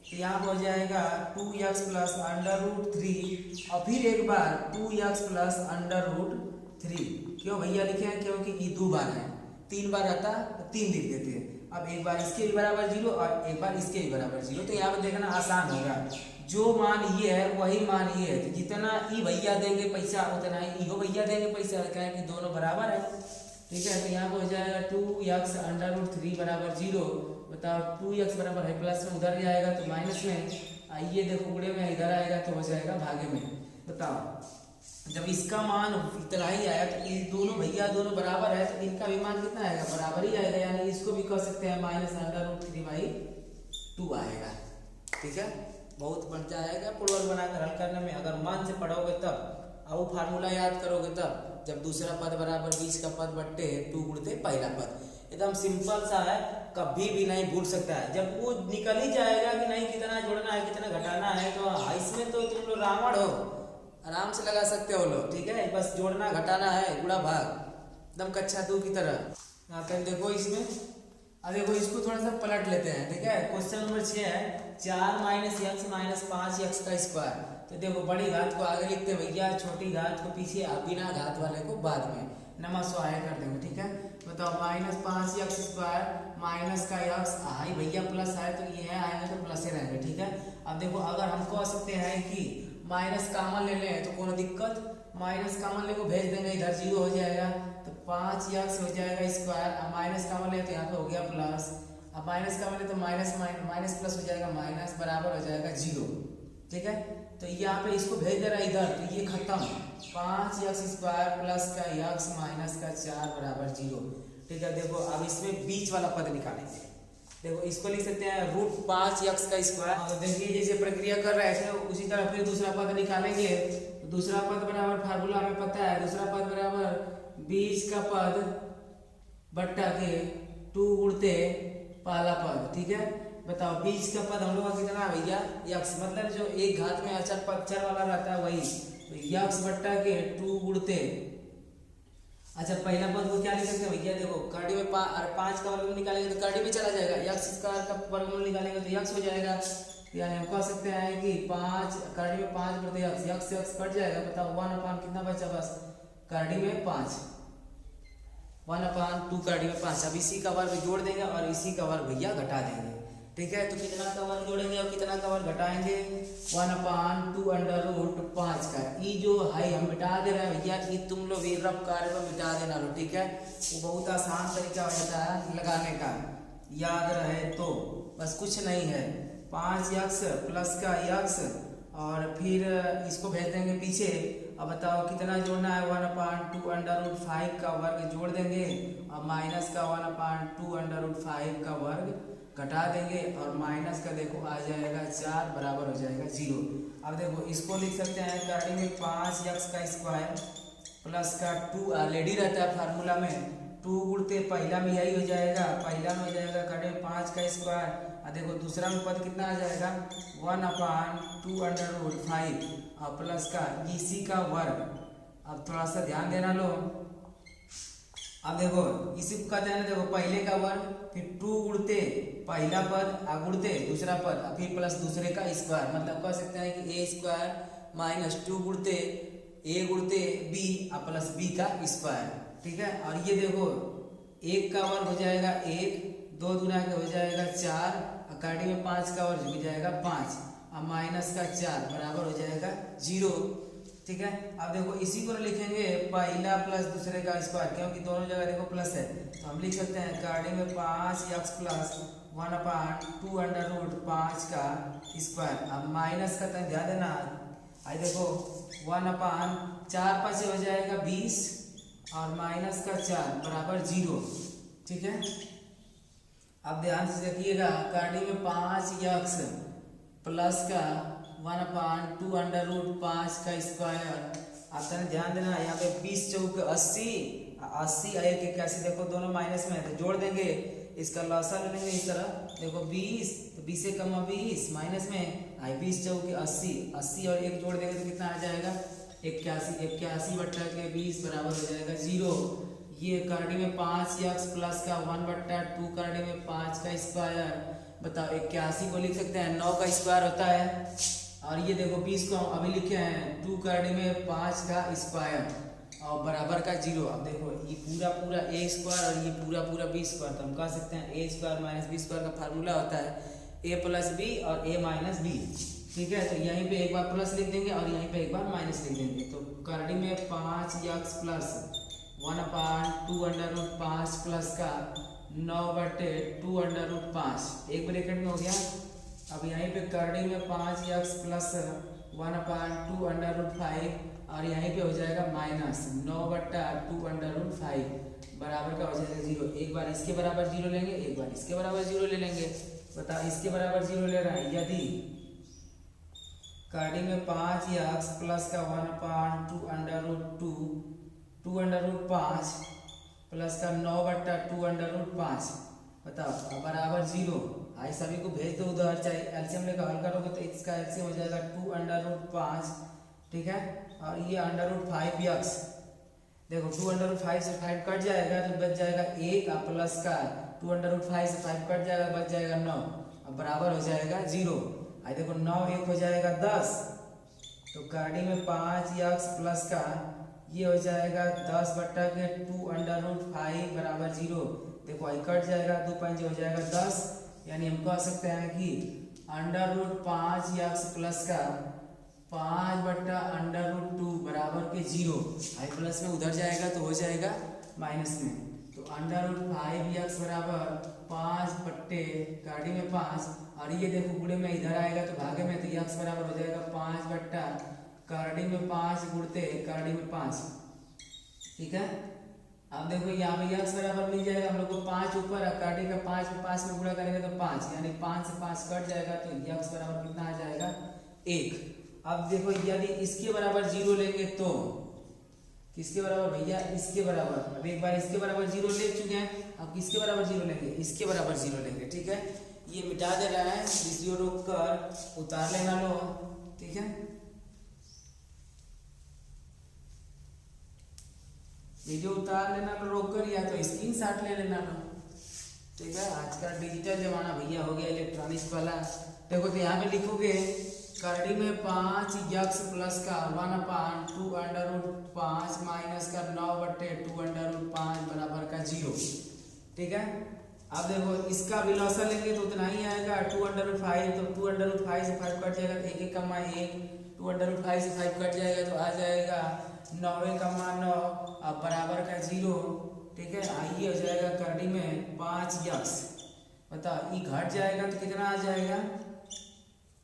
तो यहाँ पर हो जाएगा 2x प्लस √3 और फिर एक बार 2x प्लस √3। क्यों भैया लिखे हैं, क्योंकि ये 2 बार है, 3 बार आता तो 3 लिख देते हैं। अब एक बार इसके भी बराबर 0 और एक बार इसके भी बराबर 0, तो यहाँ पर देखना आसान होगा, जो मान ये है वही मान ये है, तो जितना ई भैया देंगे पैसा उतना ही इहो भैया देंगे पैसा, क्या है कि दोनों बराबर है। ठीक है, तो यहाँ पर हो जाएगा 2x √3 बराबर 0। बताओ 2x बराबर है प्लस में उधर जाएगा तो माइनस में, आइए देखो गुणे में इधर आएगा तो हो जाएगा भागे में। बताओ जब इसका मान इतना ही आया तो ये दोनों भैया दोनों बराबर है तो इनका भी मान कितना आएगा बराबर ही आएगा, यानी इसको भी कह सकते हैं -√3/2 आएगा। ठीक है, बहुत बन जाएगा पूर्ववर्ग बनाकर हल करने में, अगर मान से पढ़ोगे तब और वो फार्मूला याद करोगे तब, जब दूसरा पद बराबर 20 का पद बट्टे 2 गुणते पहला पद, एकदम सिंपल सा है, कभी भी नहीं भूल सकता है। जब वो निकल ही जाएगा कि नहीं कितना जोड़ना है कितना घटाना है, तो इसमें तो तुम लोग रावण हो, आराम से लगा सकते हो लोग, ठीक है। बस जोड़ना घटाना है, गुणा भाग, एकदम कक्षा 2 की तरह। यहाँ पे देखो इसमें, अब देखो इसको थोड़ा सा पलट लेते हैं, ठीक है। क्वेश्चन नंबर 6 है 4 माइनस एक्स माइनस 5 एक्स का स्क्वायर। तो देखो बड़ी घात को आगे लिखते हैं भैया, छोटी घात को पीछे, बिना घात वाले को बाद में नमस्वाय कर देंगे, ठीक है। बताओ माइनस 5 एक्स स्क्वायर माइनस का एक्स आई भैया प्लस है तो ये है आएंगे तो प्लस ही रहेंगे, ठीक है। अब देखो अगर हम कह सकते हैं कि माइनस कॉमन ले लें तो कोनो दिक्कत, माइनस कॉमन ले को भेज देंगे इधर, 0 हो जाएगा तो 5 एक्स हो जाएगा स्क्वायर। अब माइनस कॉमन ले तो यहाँ पे हो गया प्लस, अब माइनस कॉमन ले तो माइनस माइनस प्लस हो जाएगा माइनस, बराबर हो जाएगा 0, ठीक है। तो यहाँ पे इसको भेज दे रहा है इधर, तो ये खत्म, 5 एक्स स्क्वायर प्लस का एक्स माइनस का 4 बराबर 0, ठीक है। देखो अब इसमें बीच वाला पद निकालेंगे, देखो इसको लिख सकते हैं रूट 5 एक्स का स्क्वायर। तो देखिए जैसे प्रक्रिया कर रहे थे उसी तरह फिर दूसरा पद निकालेंगे। तो दूसरा पद बराबर फार्मूला हमें पता है, दूसरा पद बराबर बीच का पद बट्टा के 2 उड़ते पहला पद, ठीक है। बताओ बीच का पद हम लोग का कितना भैया यक्स, मतलब जो एक घात में अचर पक्षर वाला रहता है वही, तो यक्स बट्टा के 2 उड़ते। अच्छा पहला पद को क्या लिख सकते हैं भैया, देखो कर्डी में 5 का वर्गमूल निकालेंगे तो कर्डी में चला जाएगा, यक्स स्क्वायर का वर्गमूल निकालेंगे तो यक्स हो जाएगा। यानी हम कह सकते हैं कि 5 कर्डी में 5 बटे यक्स, यक्स से यक्स कट जाएगा। बताओ 1/, कितना बचा बस कर्डी में 5, 1/2 कर्डी में 5। अब इसी का वर्ग जोड़ देंगे और इसी का वर्ग भैया घटा देंगे, ठीक है। तो कितना का वर्ग जोड़ेंगे और कितना का वर्ग घटाएंगे, 1/2 अंडर रूट 5 का। ये जो है हम मिटा दे रहे हैं भैया, ये तुम लोग ये रफ कार्य में मिटा देना लो, ठीक है। वो बहुत आसान तरीका हो जाता है लगाने का, याद रहे तो। बस कुछ नहीं है, 5 एक्स प्लस का एक्स और फिर इसको भेज देंगे पीछे। अब बताओ कितना जोड़ना है, 1/2 अंडर रूट 5 का वर्ग जोड़ देंगे और माइनस का 1/2 अंडर रूट 5 का वर्ग घटा देंगे और माइनस का देखो आ जाएगा 4 बराबर हो जाएगा 0। अब देखो इसको लिख सकते हैं कर्डी में 5 एक्स का स्क्वायर प्लस का 2 ऑलरेडी रहता है फार्मूला में, 2 गुणते पहला में यही हो जाएगा, पहला में हो जाएगा कर्डी में 5 का स्क्वायर और देखो दूसरा में पद कितना आ जाएगा 1/2 अंडर रूट 5 और प्लस का इसी का वर्ग। अब थोड़ा सा ध्यान देना लो, अब देखो इसी को कहते हैं ना, देखो पहले का वर्ग फिर 2 गुणते पहला पद गुणते दूसरा पद फिर प्लस दूसरे का स्क्वायर, मतलब कह सकते हैं कि a square minus 2 गुणते a गुणते b और प्लस b का स्क्वायर, ठीक है। और ये देखो 1 का वर्ग हो जाएगा 1, 2 दूना का हो जाएगा 4 और कर्डी में 5 का वर्ग हो जाएगा 5 और माइनस का 4 बराबर हो जाएगा 0, ठीक है। अब देखो इसी को लिखेंगे पहला प्लस दूसरे का स्क्वायर, क्योंकि दोनों जगह देखो प्लस है, तो हम लिख सकते हैं कर्डी में 5 एक्स प्लस 1/2 अंडर रूट 5 का स्क्वायर। अब माइनस का तक ध्यान देना, आई देखो 1/4 5 हो जाएगा 20 और माइनस का 4 बराबर 0, ठीक है। अब ध्यान से देखिएगा कर्डी में 5 एक्स प्लस का 1/2 अंडर रूट 5 का स्क्वायर। आप ध्यान देना यहाँ पे 20 चौक 80, 80 और 81, देखो दोनों माइनस में है तो जोड़ देंगे, इसका लॉसा ले लेंगे इस तरह, देखो 20 तो 20 से कम 20 माइनस में आई 20 चौक 80, 80 और 1 जोड़ देंगे तो कितना आ जाएगा 81, 81 बट्टा के 20 बराबर हो जाएगा 0। ये कर्डी में 5 एक्स प्लस का 1/2 कर्डी में 5 का स्क्वायर। बताओ 81 को लिख सकते हैं 9 का स्क्वायर होता है और ये देखो 20 को हम अभी लिखे हैं 2 कर्डी में 5 का स्क्वायर और बराबर का 0। अब देखो ये पूरा a स्क्वायर और ये पूरा b स्क्वायर, तो हम कह सकते हैं a square minus b square का फार्मूला होता है a प्लस b और a माइनस b, ठीक है। तो यहीं पे एक बार प्लस लिख देंगे और यहीं पे एक बार माइनस लिख देंगे। तो कर्डी में 5 X plus 1/2 under root 5 plus का 9/2 अंडर रूट 5 एक ब्रैकेट में हो गया। अब यहीं पे कर्डी में 5 एक्स प्लस 1/2 अंडर रूट 5 और यहीं पे हो जाएगा माइनस 9/2 अंडर रूट 5 बराबर का हो जाएगा 0। एक बार इसके बराबर 0 लेंगे, एक बार इसके बराबर 0 ले लेंगे। बताओ इसके बराबर 0 ले रहा है, यदि कर्डी में 5 एक्स प्लस का 1/2 under root 2 under root 5 plus का 9/2 अंडर रूट 5, बताओ बराबर 0। आई सभी को भेज दो उधर, चाहे एलसीएम लेकर हल करोगे तो इसका एलसीएम हो जाएगा 2 अंडर रूट 5, ठीक है। और ये √5x, देखो 2√5 से 5 कट जाएगा तो बच जाएगा 1, और प्लस का 2√5 से 5 कट जाएगा, बच जाएगा 9, अब बराबर हो जाएगा 0। आई देखो 9 1 हो जाएगा 10, तो गाड़ी में 5x प्लस का ये हो जाएगा 10 बट्टा के 2√5 बराबर 0। देखो आई कट जाएगा, 2 5 हो जाएगा 10, यानी हम कह सकते हैं कि √5x प्लस का 5 बट्टा √2 बराबर के 0। आई प्लस में उधर जाएगा तो हो जाएगा माइनस में, तो √5x बराबर 5 बट्टे गाड़ी में 5, और ये देखो गुणे में इधर आएगा तो भागे में, तो x बराबर हो जाएगा 5 बट्टा गाड़ी में 5 गुणते गाड़ी में 5। ठीक है। अब देखो यहाँ पे x बराबर मिल जाएगा हम लोग को 5 ऊपर, गाड़ी का 5 में 5 में गुणा करेंगे तो 5, यानी 5 से 5 कट जाएगा, तो x बराबर कितना आ जाएगा 1। अब देखो यदि इसके बराबर 0 लेंगे तो किसके बराबर भैया, इसके बराबर। अब एक बार इसके बराबर 0 ले चुके हैं, अब किसके बराबर 0 लेंगे, इसके बराबर 0 लेंगे। ठीक है, ये मिटा दे रहा है, वीडियो रोक कर उतार लेना लो। ठीक है, वीडियो उतार लेना लो रोक कर, या तो स्क्रीनशॉट ले लेना लो। ठीक है, आजकल डिजिटल जमाना भैया हो गया, इलेक्ट्रॉनिक्स वाला। देखो तो यहाँ पे लिखोगे करड़ी में 5x प्लस का 1/2√5 माइनस का 9 बट्टे 2√5 बराबर का 0। ठीक है, अब देखो इसका भी लॉसा लेंगे तो उतना ही आएगा 2√5, तो 2√5 से 5 कट जाएगा तो 1 1 कमा 1, 2√5 से 5 कट जाएगा तो आ जाएगा 9 कमा 9 अब बराबर का 0। ठीक है, आइए हो जाएगा करड़ी में 5x, बताओ ये घट जाएगा तो कितना आ जाएगा,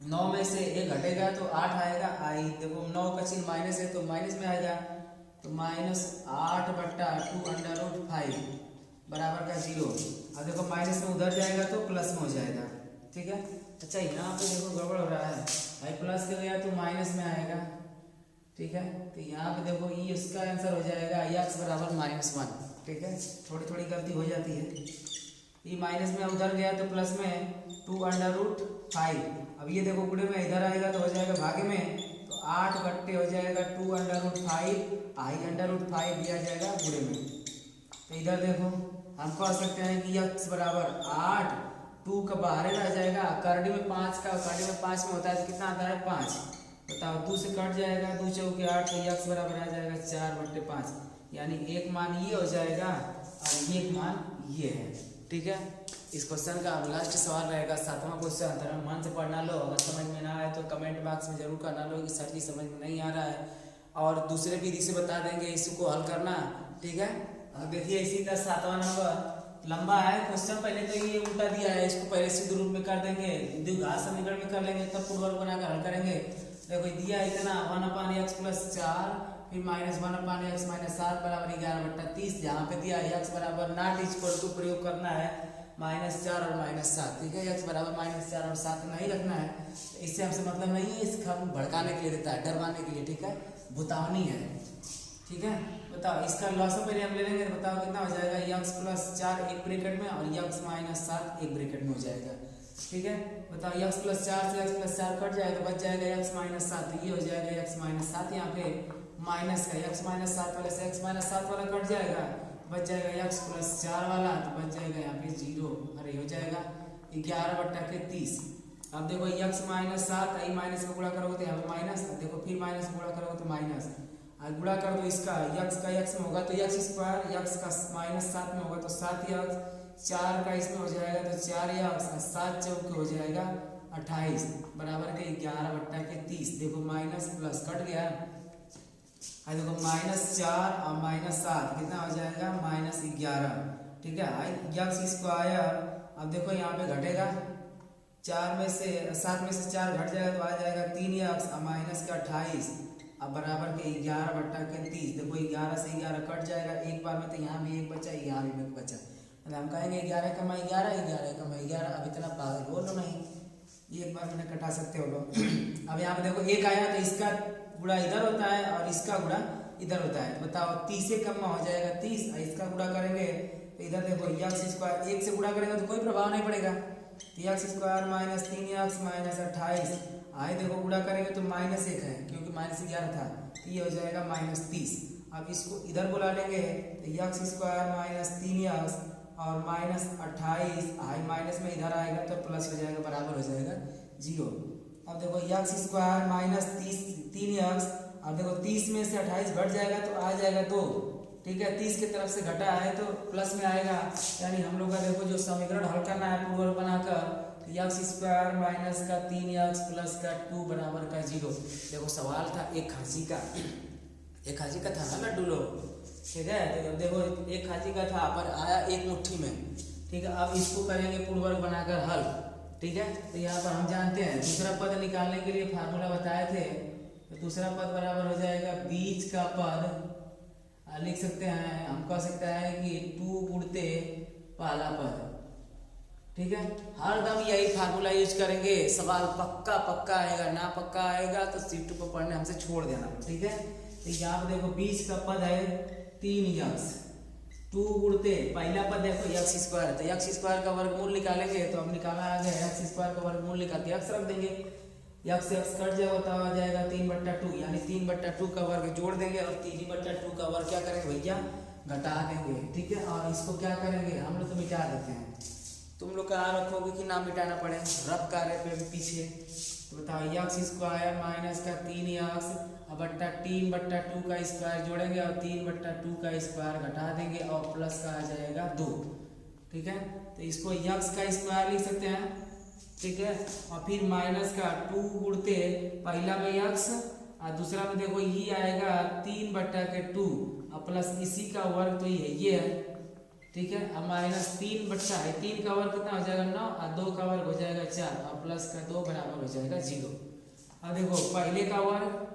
9 में से 1 घटेगा तो 8 आएगा। आई देखो 9 का चिन्ह माइनस है तो माइनस में आएगा, तो -8 बट्टा 2√5 बराबर का 0। अब देखो माइनस में उधर जाएगा तो प्लस में हो जाएगा। ठीक है, अच्छा यहाँ पे देखो गड़बड़ हो रहा है, भाई प्लस के गया तो माइनस में आएगा। ठीक है, तो यहाँ पे देखो ये इसका आंसर हो जाएगा x बराबर -1। ठीक है, थोड़ी थोड़ी गलती हो जाती है, ये माइनस में उधर गया तो प्लस में 2√5। अब ये देखो गुणे में इधर आएगा तो हो जाएगा भागे में, तो 8 बट्टे हो जाएगा 2√5, आई √5 दिया जाएगा गुणे में। तो इधर देखो हम कह सकते हैं कि x बराबर 8, 2 का बाहर रह जाएगा, करड़ी में 5 का, करड़ी में 5 में होता है तो कितना आता है 5, बताओ 2 से कट जाएगा, 2 चौके 8, तो x बराबर आ जाएगा 4/5, यानी एक मान ये हो जाएगा और एक मान ये है। ठीक है, इस क्वेश्चन का लास्ट सवाल रहेगा 7वां क्वेश्चन, जरा मन से पढ़ना लो, अगर समझ में ना आए तो कमेंट बॉक्स में जरूर करना लो कि सर जी समझ में नहीं आ रहा है, और दूसरे विधि से बता देंगे इसको हल करना। ठीक है, अब देखिए इसी का 7वां नंबर लंबा है क्वेश्चन, पहले तो ये उल्टा दिया है, इसको पहले सिद्ध रूप में कर देंगे, द्विघात समीकरण में कर लेंगे, तब पूर्ववर्ग बनाकर हल करेंगे। देखो दिया इतना 1/x + 4, फिर -1/x - 7 बराबर 11/30, जहाँ पे दिया x बराबर ≠ प्रयोग करना है -4 और -7। ठीक है, x बराबर -4 और 7 नहीं रखना है, इससे हमसे मतलब नहीं है, इसका हम भड़काने के लिए देता है, डरवाने के लिए। ठीक है, भुतावनी है। ठीक है, बताओ इसका लॉसअप पहले हम ले लेंगे, तो बताओ कितना हो जाएगा, x + 4 एक ब्रैकेट में और x - 7 एक ब्रैकेट में हो जाएगा। ठीक है, बताओ x + 4 से x + 4 कट जाएगा, बच जाएगा x - 7, ये हो जाएगा x - 7, यहाँ पे माइनस का x - 7 वाले से x - 7 वाला कट जाएगा, बच जाएगा x + 4 वाला, तो बच जाएगा यहाँ पे 0, अरे हो जाएगा 11/30। अब देखो x - 7 आई माइनस का गुणा करोगे तो यहाँ पे माइनस, देखो फिर माइनस गुणा करोगे तो माइनस, गुणा कर दो इसका x का x में होगा तो x², x का -7 में होगा तो 7x, 4 का इसमें हो जाएगा तो 4x, 7 चौके हो जाएगा 28 बराबर के 11/30। देखो माइनस प्लस कट गया, देखो -4 और -7 कितना हो जाएगा -11। ठीक है, x²। अब देखो यहाँ पे घटेगा, 4 में से 7 में से 4 घट जाएगा तो आ जाएगा 3x और माइनस का 28 अब बराबर के 11/30। देखो 11 से 11 कट जाएगा एक बार में, तो यहाँ भी 1 बचा, यहाँ भी 1 बचा, मतलब हम कहेंगे 11 कमा 11, 11 कमा 11। अब इतना पागल हो लो नहीं, ये एक बार में कटा सकते हो लोग। अब यहाँ पे देखो 1 आया तो इसका गुणा इधर होता है और इसका गुणा इधर होता है, बताओ 30 से कम हो जाएगा 30, और इसका गुणा करेंगे तो इधर देखो x² 1 से गुणा करेंगे तो कोई प्रभाव नहीं पड़ेगा, तो x² - 3x - 28 आई देखो गुणा करेंगे तो -1 है क्योंकि -11 था, तो ये हो जाएगा -30। अब इसको इधर बुला लेंगे तो x स्क्वायर -3x और -28, आई माइनस में इधर आएगा तो प्लस हो जाएगा, बराबर हो जाएगा 0। अब देखो x स्क्वायर -3x, अब देखो 30 में से 28 घट जाएगा तो आ जाएगा 2, ठीक है। 30 की तरफ से घटा है तो प्लस में आएगा, यानी हम लोग का देखो जो समीकरण हल करना है पूर्व बनाकर, तो x स्क्वायर -3x प्लस का 2 बराबर का 0। देखो सवाल था एक खांसी का था ना लड्डू लोग, ठीक है। तो देखो एक खांसी का था पर आया एक मुट्ठी में, ठीक है। अब इसको करेंगे पूर्व बनाकर हल, ठीक है। तो यहाँ पर हम जानते हैं दूसरा पद निकालने के लिए फार्मूला बताए थे, तो दूसरा पद बराबर हो जाएगा बीच का पद, लिख सकते हैं, हम कह सकते हैं कि 2 गुणते पहला पद, ठीक है। हर दम यही फार्मूला यूज करेंगे, सवाल पक्का आएगा, ना पक्का आएगा तो सीट पर पढ़ने हमसे छोड़ देना, ठीक है। तो यहाँ पे देखो बीच का पद है 3x, 2 गुणते पहला पद देखो x स्क्वायर, तो x स्क्वायर का वर्गमूल निकालेंगे, तो अब निकाला आ गया x स्क्वायर का वर्गमूल निकाल के x रख देंगे, x कट जाएगा तो आ जाएगा 3/2, यानी 3/2 का वर्ग जोड़ देंगे और 3/2 का वर्ग क्या करेंगे भैया, घटा देंगे, ठीक है। और इसको क्या करेंगे हम लोग तो मिटा देते हैं, तुम लोग कहाँ रखोगे कि ना मिटाना पड़े, रफ कार्य पे भी पीछे, तो बताओ x स्क्वायर -3x बट्टा 3/2 का स्क्वायर जोड़ेंगे और 3/2 का स्क्वायर घटा देंगे और प्लस का आ जाएगा 2, ठीक है। तो इसको x का स्क्वायर लिख सकते हैं, ठीक है। और फिर माइनस का 2 गुणते पहला में x और दूसरा में देखो ये आएगा 3/2 और प्लस इसी का वर्ग तो ये है, ठीक है। अब -3 का वर्ग कितना हो जाएगा 9 और 2 का वर्ग हो जाएगा 4 और प्लस का 2 बराबर हो जाएगा 0। अब देखो पहले का वर्ग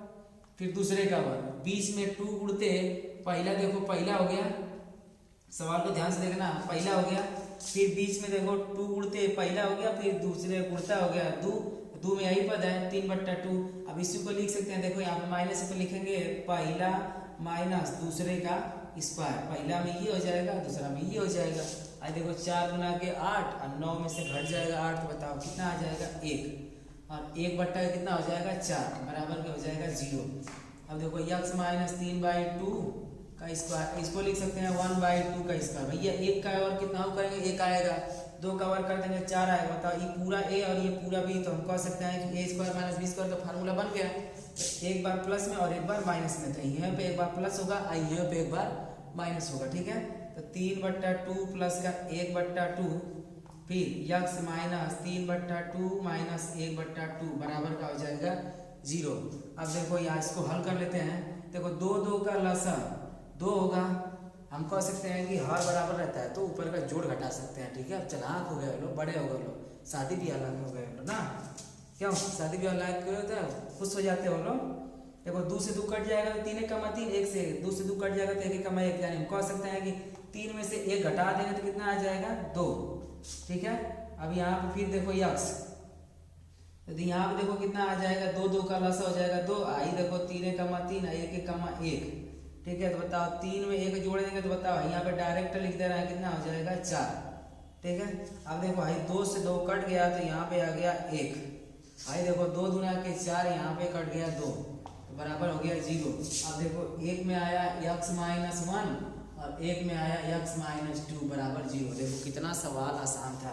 फिर दूसरे का वर्ग, बीच में 2 गुणते पहला, देखो पहला हो गया, सवाल को ध्यान से देखना, पहला हो गया, फिर बीच में देखो 2 गुणते पहला हो गया, फिर दूसरे गुणता हो गया 2 में यही पद है 3/2। अब इसी को लिख सकते हैं, देखो यहाँ पे माइनस पे लिखेंगे पहला माइनस दूसरे का स्क्वायर, पहला में ये हो जाएगा दूसरा में ये हो जाएगा। आज देखो 4 गुना के 8 और 9 में से घट जाएगा 8, तो बताओ कितना आ जाएगा 1, और 1/2 कितना हो जाएगा 4 बराबर क्या हो जाएगा 0। अब देखो x -3/2 का स्क्वायर, इसको लिख सकते हैं 1/2 का स्क्वायर, भैया 1 का और कितना हम करेंगे 1 आएगा, 2 का वर्ग कर देंगे 4 आएगा, बताओ ये पूरा a और ये पूरा b, तो हम कह सकते हैं कि a स्क्वायर - b स्क्वायर का फार्मूला बन गया, एक बार प्लस में और एक बार माइनस में, तो यहाँ पे एक बार प्लस होगा और यहाँ पे एक बार माइनस होगा, ठीक है। तो 3/2 प्लस का 1/2 फिर x -3/2 माइनस 1/2 बराबर का हो जाएगा 0। अब देखो यहाँ इसको हल कर लेते हैं, देखो 2 का लसा 2 होगा, हम कह सकते हैं कि हर बराबर रहता है तो ऊपर का जोड़ घटा सकते हैं, ठीक है। अब चलाक हो गए लोग, बड़े हो गए लोग, शादी ब्याह लायक हो गए लोग ना, क्यों शादी ब्याह लायक क्यों होता है, खुश हो जाते हो लोग। देखो 2 से 2 कट जाएगा तो 3 × 3, 1 से 2 से 2 कट जाएगा तो 1 × 1, यानी हम कह सकते हैं कि 3 में से 1 घटा देंगे तो कितना आ जाएगा 2, ठीक है। अब यहाँ पे फिर देखो x, तो यहाँ पे देखो कितना आ जाएगा 2 का लसा हो जाएगा 2, आई देखो 3 × 3 1 × 1, ठीक है। तो बताओ 3 में 1 जोड़ देंगे तो बताओ यहाँ पे डायरेक्ट लिख दे रहा है कितना हो जाएगा 4, ठीक है। अब देखो भाई 2 से 2 कट गया तो यहाँ पे आ गया 1, भाई देखो 2 दूना के 4, यहाँ पे कट गया 2, तो बराबर हो गया 0। अब देखो 1 में आया x -1 और 1 में आया x -2 बराबर 0। देखो कितना सवाल आसान था,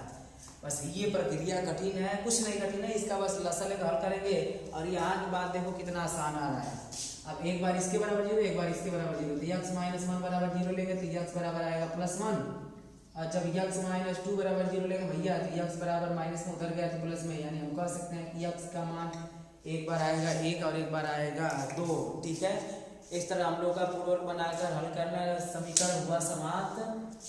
बस ये प्रक्रिया कठिन है, कुछ नहीं कठिन है, इसका बस लसा लेकर हल करेंगे और यहाँ के बाद देखो कितना आसान आ रहा है। अब एक बार इसके बराबर 0 एक बार इसके बराबर 0, तो x -1 बराबर 0 लेंगे तो x बराबर आएगा +1, और जब x -2 बराबर 0 लेंगे भैया तो x बराबर माइनस में उधर गया तो प्लस में, यानी हम कह सकते हैं कि x का मान एक बार आएगा 1 और एक बार आएगा 2, ठीक है। इस तरह हम लोग का पूर्वक बनाकर हल करना समीकरण हुआ समाप्त,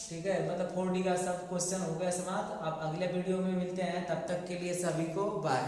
ठीक है, मतलब 4D का सब क्वेश्चन हो गया समाप्त। अब अगले वीडियो में मिलते हैं, तब तक के लिए सभी को बाय।